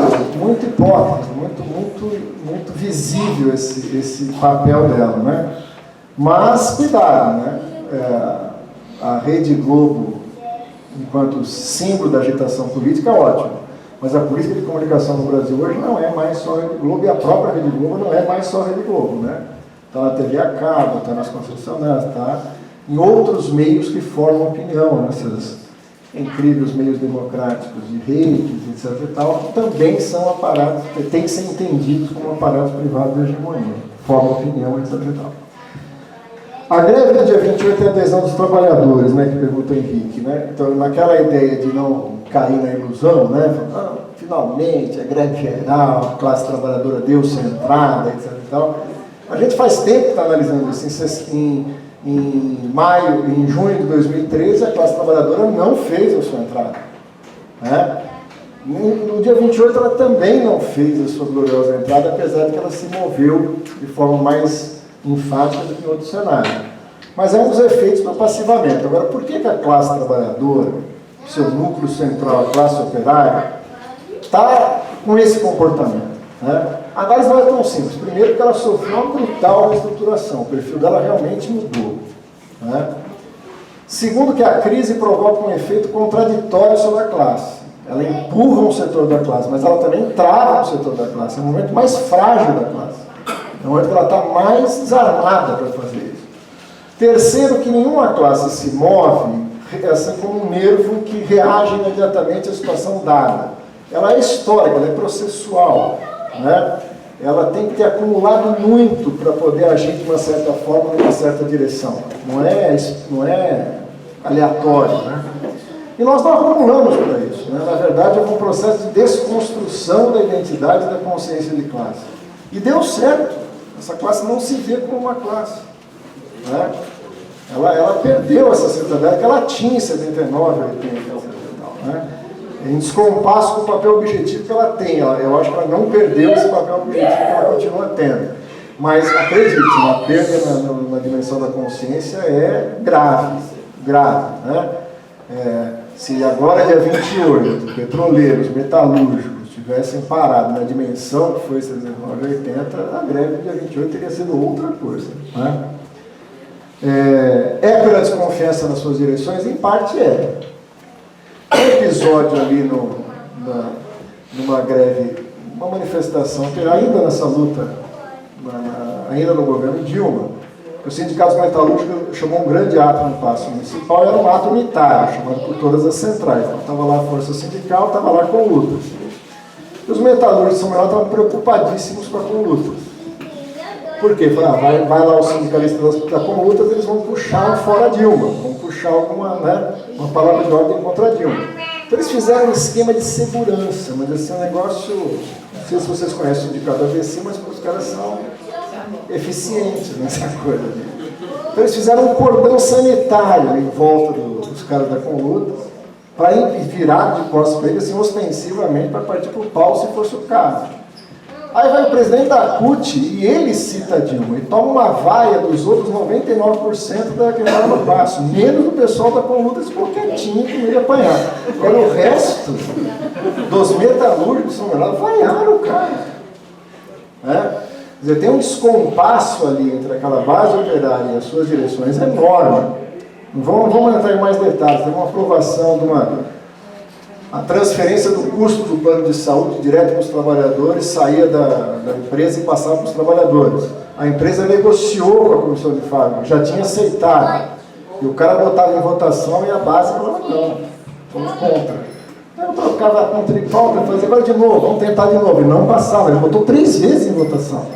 hipócrita, muito visível esse papel dela, né? Mas cuidado, né? A Rede Globo, enquanto símbolo da agitação política, é ótimo. Mas a política de comunicação no Brasil hoje não é mais só a Rede Globo, e a própria Rede Globo não é mais só a Rede Globo, né? Está na TV a cabo, está nas concessionárias, está em outros meios que formam opinião, nesses incríveis meios democráticos de redes, etc. e tal, que também são aparatos, que têm que ser entendidos como aparatos privados de hegemonia, formam opinião, etc. e tal. A greve do dia 28 é a adesão dos trabalhadores, né, que pergunta o Henrique, né? Então, naquela ideia de não cair na ilusão, né? Finalmente, a greve geral, a classe trabalhadora deu-se entrada, etc. e tal. A gente faz tempo que está analisando isso. Em em junho de 2013, a classe trabalhadora não fez a sua entrada. Né? No dia 28 ela também não fez a sua gloriosa entrada, apesar de que ela se moveu de forma mais enfática do que em outro cenário. Mas é um dos efeitos do passivamento. Agora, por que a classe trabalhadora, seu núcleo central, a classe operária, está com esse comportamento? Né? A análise não é tão simples. Primeiro, porque ela sofreu uma brutal reestruturação. O perfil dela realmente mudou. Né? Segundo, que a crise provoca um efeito contraditório sobre a classe. Ela empurra um setor da classe, mas ela também trava um setor da classe. É o momento mais frágil da classe. É o momento que ela está mais desarmada para fazer isso. Terceiro, que nenhuma classe se move assim como um nervo que reage imediatamente à situação dada. Ela é histórica, ela é processual. Né? Ela tem que ter acumulado muito para poder agir de uma certa forma, numa certa direção. Não é aleatório. Né? E nós não acumulamos para isso. Né? Na verdade, é um processo de desconstrução da identidade e da consciência de classe. E deu certo. Essa classe não se vê como uma classe. Né? Ela perdeu essa centralidade que ela tinha em 79, 80, né? Em descompasso com o papel objetivo que ela tem. Eu acho que ela não perdeu esse papel objetivo que ela continua tendo. Mas, acredite, uma perda na dimensão da consciência é grave. Né? Se agora, dia 28, petroleiros, metalúrgicos tivessem parado na dimensão que foi 79 e 80, a greve do dia 28 teria sido outra coisa. Né? É pela desconfiança nas suas direções? Em parte é. Um episódio ali numa greve, uma manifestação, que ainda nessa luta, ainda no governo Dilma, o Sindicato Metalúrgico chamou um grande ato no Paço Municipal, era um ato unitário, chamado por todas as centrais. Então, estava lá a força sindical, estava lá com lutas. E os metalúrgicos de São Miguel estavam preocupadíssimos com a conlutas. Por quê? Vai lá os sindicalistas da Conlutas, eles vão puxar um fora Dilma, vão puxar alguma, né, uma palavra de ordem contra Dilma. Então eles fizeram um esquema de segurança, mas esse é um negócio, não sei se vocês conhecem o sindicato ABC, mas os caras são eficientes nessa coisa. Então eles fizeram um cordão sanitário em volta dos caras da Conlutas, para virar de costas para eles, assim, ostensivamente, para partir para o pau se fosse o caso. Aí vai o presidente da CUT e ele cita Dilma e toma uma vaia dos outros 99% da que mora no Paço, menos do pessoal da Conlutas, ficou quietinho que não ia apanhar. Agora o resto dos metalúrgicos são melhores, vaiaram o cara. Quer dizer, tem um descompasso ali entre aquela base operária e as suas direções enorme. Não vamos entrar em mais detalhes, tem uma aprovação de a transferência do custo do plano de saúde direto para os trabalhadores saía da empresa e passava para os trabalhadores. A empresa negociou com a comissão de fábrica, já tinha aceitado. E o cara botava em votação e a base falava não, vamos contra. Eu trocava a conta de pau para fazer agora de novo, vamos tentar de novo. E não passava, ele botou 3 vezes em votação.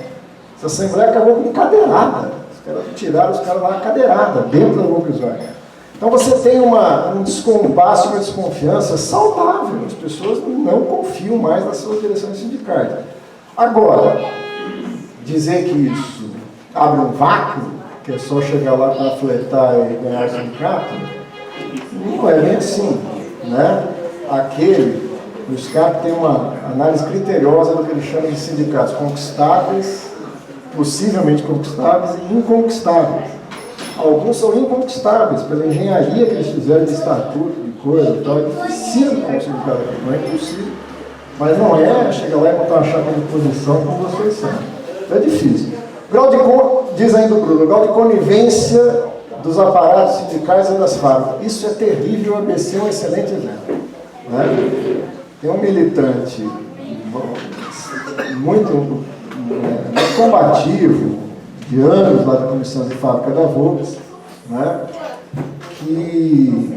Essa assembleia acabou com cadeirada. Os caras tiraram os caras lá na cadeirada, dentro da Volkswagen. Então você tem um descompasso, uma desconfiança saudável. As pessoas não confiam mais nas suas direções sindicais. Agora, dizer que isso abre um vácuo, que é só chegar lá para fletar e ganhar o sindicato, não é bem assim. Né? O SCAP tem uma análise criteriosa do que ele chama de sindicatos conquistáveis, possivelmente conquistáveis e inconquistáveis. Alguns são inconquistáveis pela engenharia que eles fizeram de estatuto, de coisa e tal. É difícil com o sindicato, não é impossível. Mas não é chegar lá e botar uma chapa de posição como vocês sabem. É difícil. Diz ainda o Bruno, grau de conivência dos aparatos sindicais e das fábricas. Isso é terrível, o ABC é um excelente exemplo. Né? Tem um militante muito combativo, de anos lá da comissão de fábrica da Volks, né, que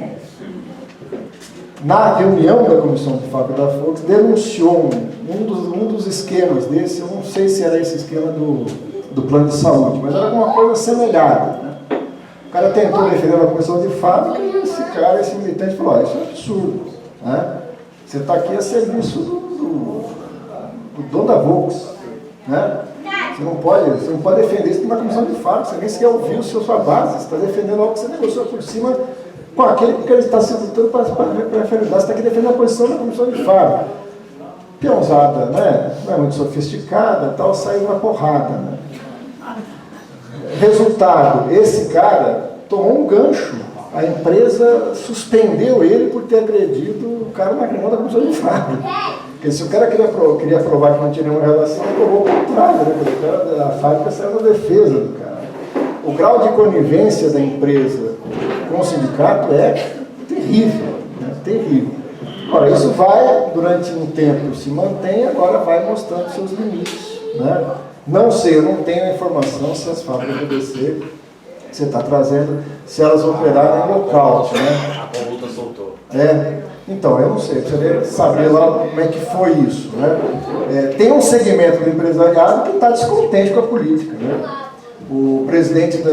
na reunião da comissão de fábrica da Volks denunciou um dos esquemas desse, eu não sei se era esse esquema do plano de saúde, mas era alguma coisa semelhante. Né? O cara tentou defender uma comissão de fábrica e esse militante falou, isso é absurdo. Né? Você está aqui a serviço do dono da Volks. Né? Você não pode defender isso numa comissão de fato, você nem sequer ouviu sua base, você está defendendo algo que você negociou por cima com aquele que ele está se lutando para referendar. Você está aqui defendendo a posição da comissão de fato. Peãozada, né? Não é muito sofisticada, tal, saiu uma porrada, né? Resultado, esse cara tomou um gancho. A empresa suspendeu ele por ter agredido o cara na reunião da comissão de fato. Porque se o cara queria provar que não tinha nenhuma relação, ele provou o contrário, né? Porque o cara, a fábrica saiu na defesa do cara. O grau de conivência da empresa com o sindicato é terrível, né? Terrível. Ora, isso vai, durante um tempo, se mantém, agora vai mostrando seus limites, né? Não sei, eu não tenho a informação se as fábricas do BC, que você está trazendo, se elas operaram em lockout, né? A conduta soltou. Então, eu não sei, eu precisaria saber lá como é que foi isso, né? Tem um segmento do empresariado que está descontente com a política, né? O presidente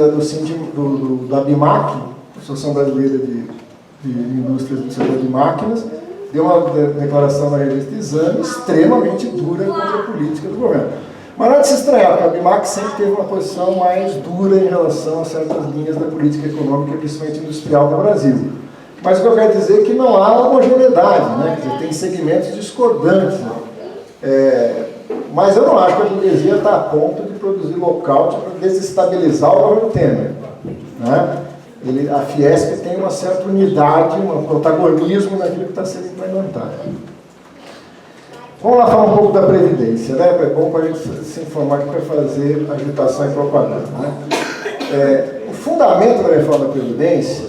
da BIMAC, Associação Brasileira de Indústrias do Setor de Máquinas, deu uma declaração na revista Exame extremamente dura contra a política do governo. Mas não é de se estranhar, porque a BIMAC sempre teve uma posição mais dura em relação a certas linhas da política econômica, principalmente industrial do Brasil. Mas o que eu quero dizer é que não há homogeneidade, né? Quer dizer, tem segmentos discordantes. Né? Mas eu não acho que a burguesia está a ponto de produzir lockout para desestabilizar o governo Temer. Né? A Fiesp tem uma certa unidade, um protagonismo naquilo que está sendo implementado. Vamos lá falar um pouco da Previdência, né? É bom para a gente se informar que vai fazer agitação e propaganda. Né? O fundamento da reforma da Previdência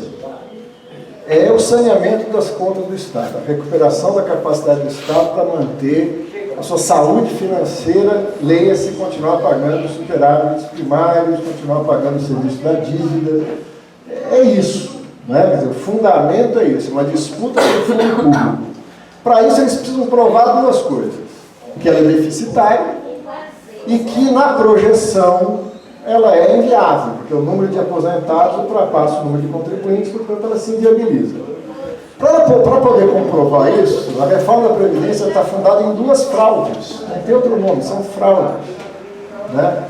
é o saneamento das contas do Estado, a recuperação da capacidade do Estado para manter a sua saúde financeira, leia-se continuar pagando os superávites primários, continuar pagando o serviço da dívida. É isso, né? Quer dizer, o fundamento é isso, uma disputa pelo fundo público. Para isso eles precisam provar duas coisas, que ela é deficitária e que na projeção ela é inviável, porque o número de aposentados ultrapassa o número de contribuintes, portanto ela se inviabiliza. Para poder comprovar isso, a reforma da Previdência está fundada em duas fraudes, não tem outro nome, são fraudes. Né?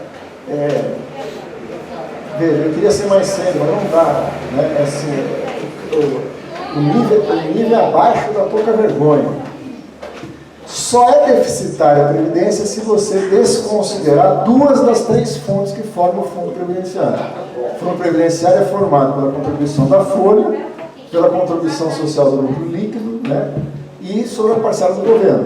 Veja, eu queria ser mais sério, mas não dá. Né? Assim, o nível é abaixo da pouca vergonha. Só é deficitária a Previdência se você desconsiderar duas das três fontes que formam o Fundo Previdenciário. O Fundo Previdenciário é formado pela contribuição da folha, pela contribuição social do lucro líquido, né, e sobre a parcela do governo.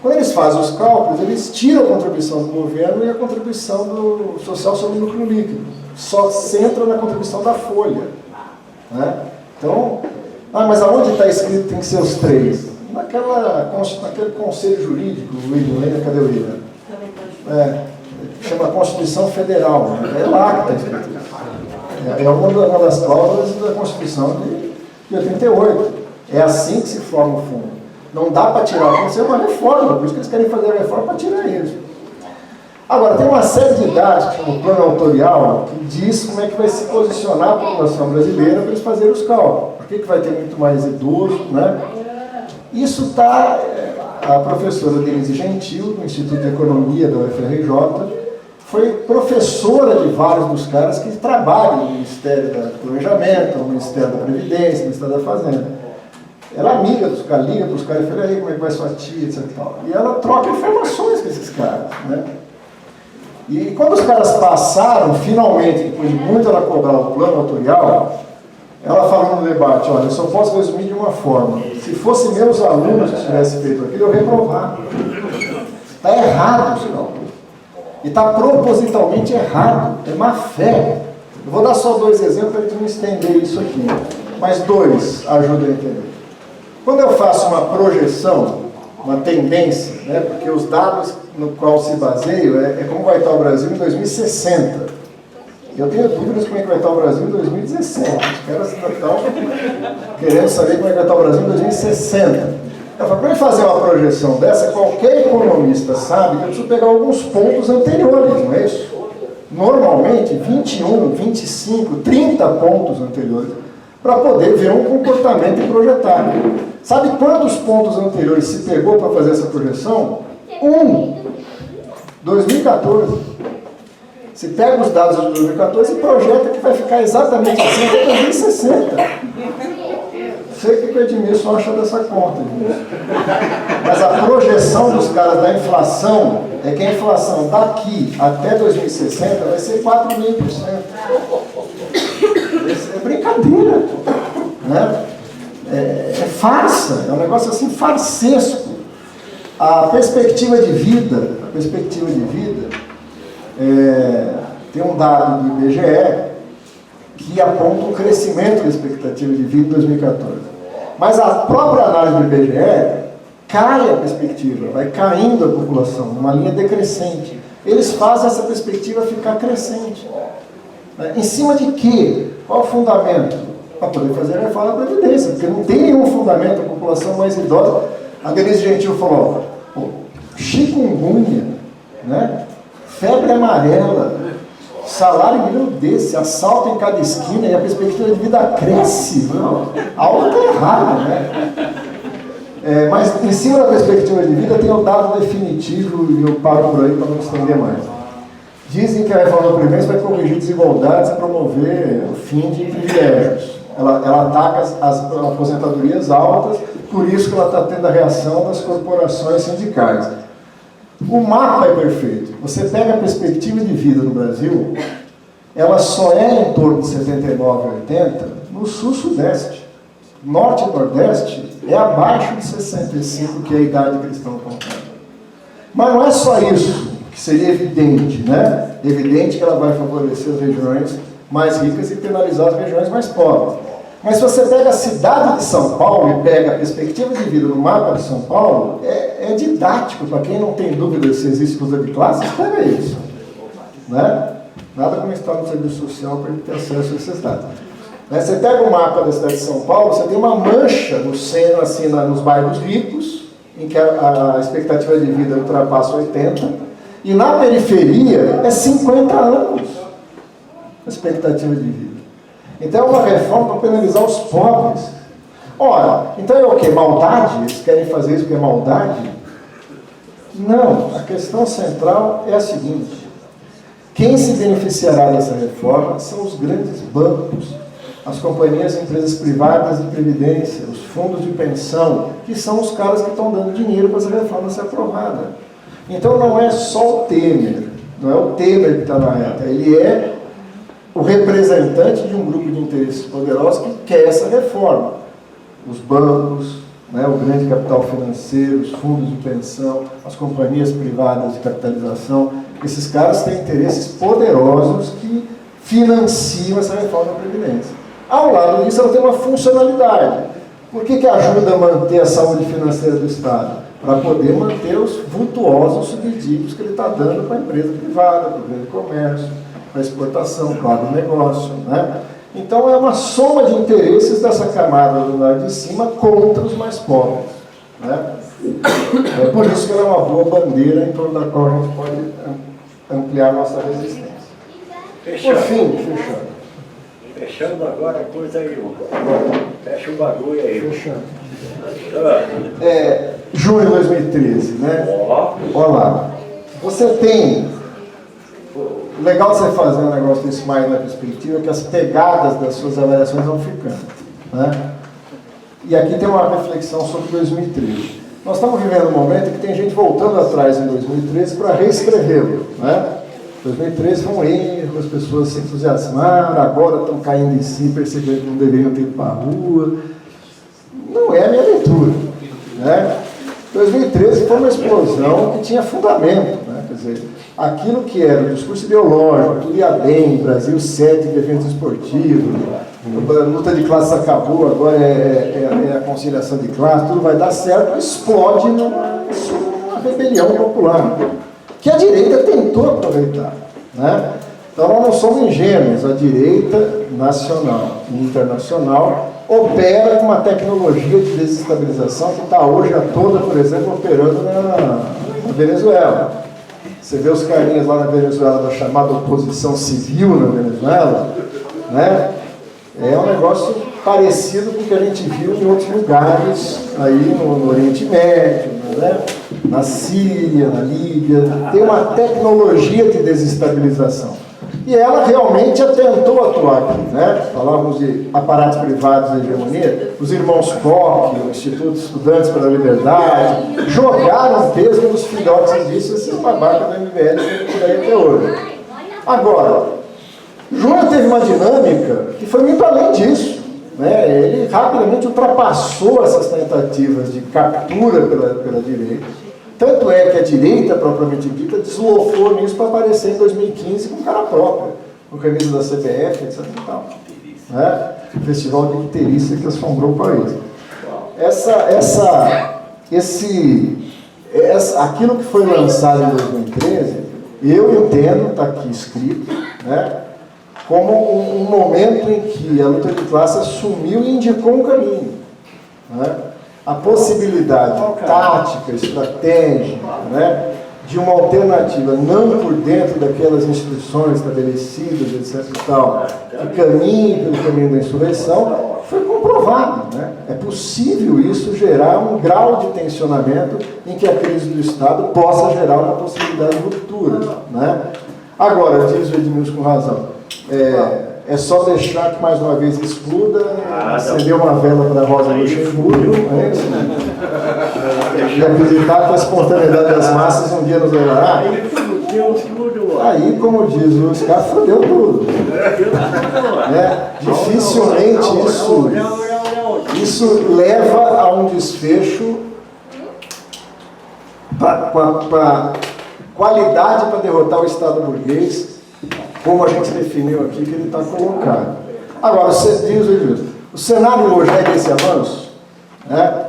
Quando eles fazem os cálculos, eles tiram a contribuição do governo e a contribuição do social sobre o lucro líquido. Só centra na contribuição da folha. Né? Então, mas aonde está escrito tem que ser os três? Naquele conselho jurídico, o William, cadê o William? Chama Constituição Federal. Né? É lá que está escrito. É uma das cláusulas da Constituição de 88. É assim que se forma o fundo. Não dá para tirar, tem que ser uma reforma, por isso que eles querem fazer a reforma para tirar isso. Agora, tem uma série de dados, que chama o plano autorial, que diz como é que vai se posicionar a população brasileira para eles fazerem os cálculos. Por que vai ter muito mais idoso, né? Isso está, a professora Denise Gentil, do Instituto de Economia da UFRJ, foi professora de vários dos caras que trabalham no Ministério do Planejamento, no Ministério da Previdência, no Ministério da Fazenda. Ela é amiga dos caras, liga para os caras e fala, aí, como é que vai sua tia, etc. E ela troca informações com esses caras, né? E quando os caras passaram, finalmente, depois de muito ela cobrar o plano autorial, ela falou no debate, olha, eu só posso resumir de uma forma. Se fossem meus alunos que tivessem feito aquilo, eu reprovava. Está errado, senão. E está propositalmente errado. É má fé. Eu vou dar só dois exemplos para a gente não estender isso aqui. Mas dois ajudam a entender. Quando eu faço uma projeção, uma tendência, né, porque os dados no qual se baseio é como vai estar o Brasil em 2060. Eu tenho dúvidas como é que vai estar o Brasil em 2017. Os caras estão querendo saber como é que vai estar o Brasil em 2060. Eu falo, para fazer uma projeção dessa, qualquer economista sabe que eu preciso pegar alguns pontos anteriores, não é isso? Normalmente, 21, 25, 30 pontos anteriores, para poder ver um comportamento projetado. Sabe quantos pontos anteriores se pegou para fazer essa projeção? 2014. Você pega os dados de 2014 e projeta que vai ficar exatamente assim até 2060. Não sei o que o Edmilson acha dessa conta, Edmilson. Mas a projeção dos caras da inflação é que a inflação daqui até 2060 vai ser 4.000%. É brincadeira, né? É farsa, é um negócio assim farsesco. A perspectiva de vida, tem um dado do IBGE que aponta um crescimento da expectativa de vida em 2014. Mas a própria análise do IBGE cai a perspectiva, vai caindo a população, numa linha decrescente. Eles fazem essa perspectiva ficar crescente. Em cima de quê? Qual o fundamento? Para poder fazer a reforma da Previdência, porque não tem nenhum fundamento a população mais idosa. A Denise Gentil falou, chikungunya, né? Febre amarela, salário mínimo desse, assalto em cada esquina e a perspectiva de vida cresce. Não, algo está errado, né? Mas em cima da perspectiva de vida tem o dado definitivo e eu paro por aí para não estender mais. Dizem que a reforma da Previdência vai corrigir desigualdades e promover o fim de privilégios. Ela ataca as aposentadorias altas, por isso que ela está tendo a reação das corporações sindicais. O mapa é perfeito. Você pega a perspectiva de vida no Brasil, ela só é em torno de 79 e 80 no sul-sudeste. Norte e nordeste é abaixo de 65, que é a idade que eles estão contando. Mas não é só isso, que seria evidente, né? Evidente que ela vai favorecer as regiões mais ricas e penalizar as regiões mais pobres. Mas se você pega a cidade de São Paulo e pega a perspectiva de vida no mapa de São Paulo, é didático. Para quem não tem dúvida se existe luta de classes, pega isso. Né? Nada como estar no serviço social para ele ter acesso a esses dados. Você pega o mapa da cidade de São Paulo, você tem uma mancha no centro, assim, nos bairros ricos, em que a expectativa de vida ultrapassa 80, e na periferia é 50 anos a expectativa de vida. Então é uma reforma para penalizar os pobres. Ora, então é o quê? Maldade? Eles querem fazer isso porque é maldade? Não, a questão central é a seguinte: quem se beneficiará dessa reforma são os grandes bancos, as companhias e empresas privadas de previdência, os fundos de pensão, que são os caras que estão dando dinheiro para essa reforma ser aprovada. Então não é só o Temer, não é o Temer que está na reta, ele é o representante de um grupo de interesses poderosos que quer essa reforma. Os bancos, né, o grande capital financeiro, os fundos de pensão, as companhias privadas de capitalização, esses caras têm interesses poderosos que financiam essa reforma da Previdência. Ao lado disso, ela tem uma funcionalidade. Por que ajuda a manter a saúde financeira do Estado? Para poder manter os vultuosos subsídios que ele está dando para a empresa privada, para o grande comércio, para a exportação, para o agronegócio, né? Então é uma soma de interesses dessa camada do lado de cima contra os mais pobres, né? É por isso que ela é uma boa bandeira em torno da qual a gente pode ampliar nossa resistência. Por fim, fechando. Fechando agora a coisa aí, fecha o bagulho aí. Fechando. Junho de 2013, né? Olha lá. Você tem... Legal de você fazer um negócio desse mais na perspectiva, que as pegadas das suas avaliações vão ficando, né? E aqui tem uma reflexão sobre 2013. Nós estamos vivendo um momento em que tem gente voltando atrás em 2013 para reescrevê-lo, né? 2013 foi um erro, as pessoas se entusiasmaram, agora estão caindo em si, percebendo que não deveriam ter ido para a rua. Não é a minha leitura, né? 2013 foi uma explosão que tinha fundamento, né? Quer dizer, aquilo que era o discurso ideológico, tudo ia bem, Brasil sede de eventos esportivos, a luta de classes acabou, agora é a conciliação de classes, tudo vai dar certo, explode numa rebelião popular, que a direita tentou aproveitar, né? Então nós não somos ingênuos, a direita nacional e internacional opera com uma tecnologia de desestabilização que está hoje a toda, por exemplo, operando na Venezuela. Você vê os carinhas lá na Venezuela da chamada oposição civil na Venezuela, né? É um negócio parecido com o que a gente viu em outros lugares, aí no Oriente Médio, né? Na Síria, na Líbia. Tem uma tecnologia de desestabilização. E ela realmente tentou atuar aqui, né? Falávamos de aparatos privados da hegemonia, os irmãos Koch, o Instituto de Estudantes pela Liberdade, jogaram peso nos filhotes disso, esses babacas da MBL que por aí até hoje. Agora, Júnior teve uma dinâmica que foi muito além disso, né? Ele rapidamente ultrapassou essas tentativas de captura pela direita. Tanto é que a direita, propriamente dita, deslocou nisso para aparecer em 2015 com cara própria, com camisa da CBF, etc. E tal, né? Festival de inteiriça que assombrou o país. Aquilo que foi lançado em 2013, eu entendo, está aqui escrito, né, como um momento em que a luta de classe assumiu e indicou um caminho, né? A possibilidade tática, estratégica, né, de uma alternativa não por dentro daquelas instituições estabelecidas, etc. e tal, que caminhe pelo caminho da insurreição, foi comprovado, né? É possível isso gerar um grau de tensionamento em que a crise do Estado possa gerar uma possibilidade de ruptura, né? Agora, diz o Edmilson com razão, é só deixar que mais uma vez exploda, acender uma vela para a Rosa Luxemburgo, e acreditar que a espontaneidade das massas um dia nos levará. Aí, como diz o Oscar, fodeu tudo. Dificilmente isso leva a um desfecho para qualidade para derrotar o Estado burguês, como a gente definiu aqui que ele está colocado. Agora, você diz, o cenário hoje é desse avanço, né?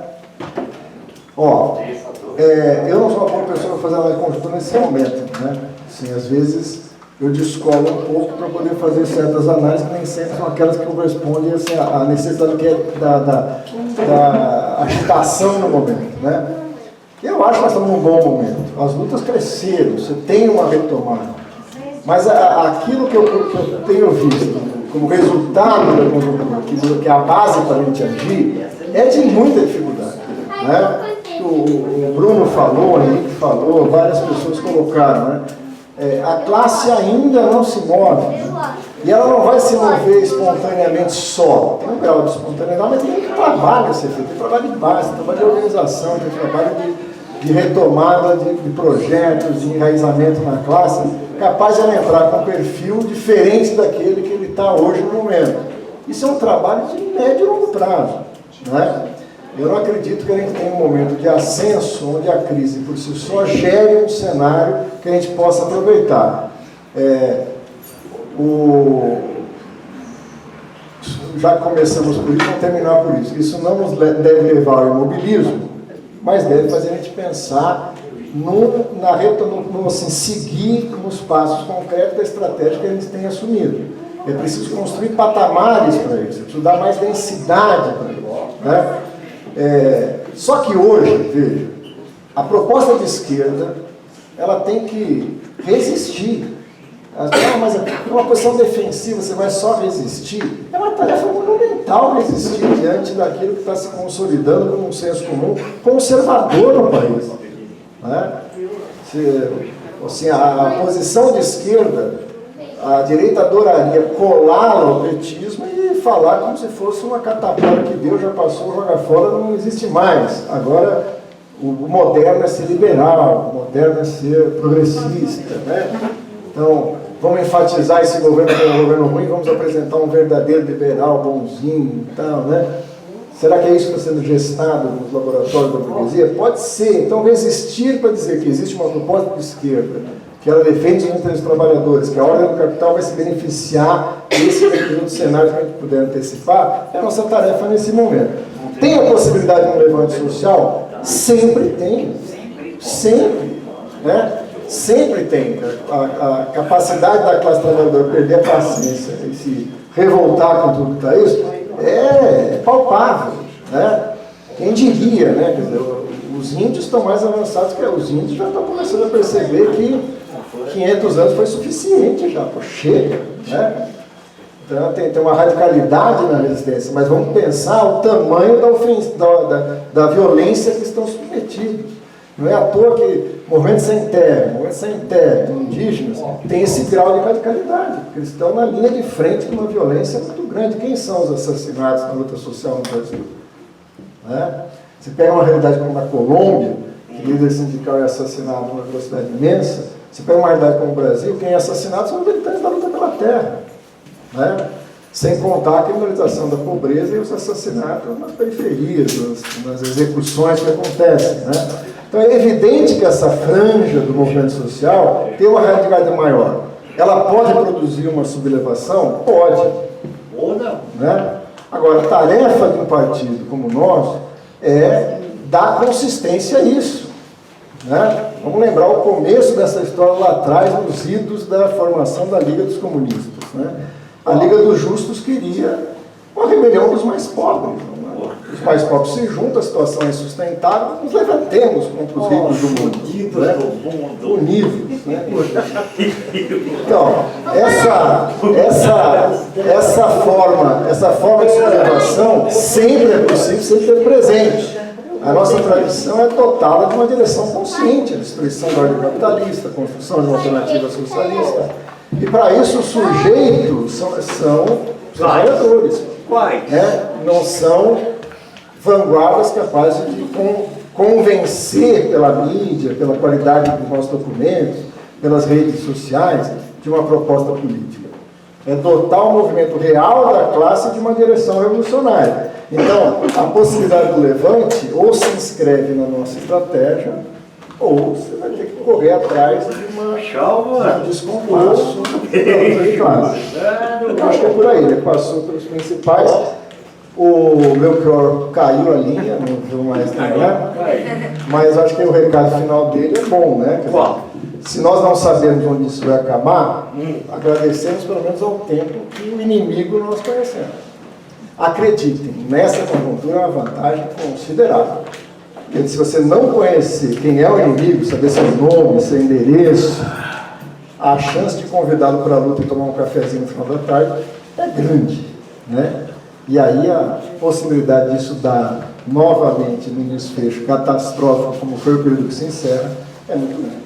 Eu não sou uma boa pessoa para fazer análise conjuntura nesse momento, né? Assim, às vezes eu descolo um pouco para poder fazer certas análises que nem sempre são aquelas que correspondem assim, à necessidade que é da agitação no momento, né? Eu acho que nós estamos num bom momento. As lutas cresceram, você tem uma retomada. Mas aquilo que eu tenho visto como resultado da conjuntura, que é a base para a gente agir, é de muita dificuldade, né? O Bruno falou, o Henrique falou, várias pessoas colocaram, né? A classe ainda não se move, né? E ela não vai se mover espontaneamente só. Tem um grau de espontaneidade, mas tem muito trabalho a ser feito, tem trabalho de base, tem trabalho de organização, tem trabalho de retomada de projetos, de enraizamento na classe, capaz de ela entrar com um perfil diferente daquele que ele está hoje no momento. Isso é um trabalho de médio e longo prazo, né? Eu não acredito que a gente tenha um momento de ascenso onde a crise por si só gere um cenário que a gente possa aproveitar. Já começamos por isso, vamos terminar por isso. Isso não nos deve levar ao imobilismo, mas deve fazer a gente pensar assim, seguir nos passos concretos da estratégia que a gente tem assumido. É preciso construir patamares para isso, é preciso dar mais densidade para isso, né? Só que hoje, veja, a proposta de esquerda, ela tem que resistir. Mas é uma posição defensiva, você vai só resistir. É uma tarefa monumental resistir diante daquilo que está se consolidando como um senso comum conservador no país, né? Assim, a posição de esquerda, a direita adoraria colá-la ao petismo e falar como se fosse uma catapora que Deus já passou, joga fora, não existe mais. Agora, o moderno é ser liberal, o moderno é ser progressista, né? Então, vamos enfatizar esse governo como um governo ruim, vamos apresentar um verdadeiro liberal, bonzinho e tal, né? Será que é isso que está sendo gestado nos laboratórios da burguesia? Pode ser. Então, resistir para dizer que existe uma proposta de esquerda, que ela defende os interesses dos trabalhadores, que a ordem do capital vai se beneficiar desse período de cenário que a gente puder antecipar, é a nossa tarefa nesse momento. Tem a possibilidade de um levante social? Sempre tem. Sempre. Né? Sempre tem. A capacidade da classe trabalhadora perder a paciência e se revoltar com tudo que está isso é palpável, né? Quem diria, né? Quer dizer, os índios estão mais avançados que os índios já estão começando a perceber que 500 anos foi suficiente já, pô, chega, né? Então tem uma radicalidade na resistência, mas vamos pensar o tamanho da violência que estão submetidos. Não é à toa que movimentos sem terra, indígenas, tem esse grau de radicalidade, porque eles estão na linha de frente com uma violência muito grande. Quem são os assassinatos na luta social no Brasil? Né? Você pega uma realidade como na Colômbia, que o líder sindical é assassinado numa velocidade imensa. Você pega uma realidade como o Brasil, quem é assassinado são os militantes da luta pela terra. Né? Sem contar a criminalização da pobreza e os assassinatos nas periferias, nas execuções que acontecem. Né? Então é evidente que essa franja do movimento social tem uma radicalidade maior. Ela pode produzir uma sublevação? Pode. Ou não. Né? Agora, a tarefa de um partido como o nosso é dar consistência a isso. Né? Vamos lembrar o começo dessa história lá atrás, nos idos da formação da Liga dos Comunistas. Né? A Liga dos Justos queria uma rebelião dos mais pobres. Os mais pobres se juntam, a situação é insustentável, nos levantemos contra os ricos do mundo. Né? Unidos. Né? Então, essa forma de sublevação sempre é possível, sempre é presente. A nossa tradição é dotada de uma direção consciente, a destruição da ordem capitalista, a construção de uma alternativa socialista. E para isso os sujeitos são trabalhadores. Né? Não são vanguardas capazes de convencer pela mídia, pela qualidade dos nossos documentos, pelas redes sociais, de uma proposta política. É dotar o movimento real da classe de uma direção revolucionária. Então, a possibilidade do levante ou se inscreve na nossa estratégia, ou você vai ter que correr atrás de um descompasso de classe. Eu acho que é por aí, ele passou pelos principais. O Belchior caiu a linha, não viu mais trabalhar, mas acho que o recado final dele é bom, né? Quer dizer, se nós não sabemos onde isso vai acabar, agradecemos pelo menos ao tempo que o inimigo nós conhecemos. Acreditem, nessa conjuntura é uma vantagem considerável. Porque se você não conhecer quem é o inimigo, saber seu nome, seu endereço, a chance de convidá-lo para a luta e tomar um cafezinho no final da tarde é grande, né? E aí a possibilidade disso dar novamente num desfecho catastrófico, como foi o período que se encerra, é muito grande.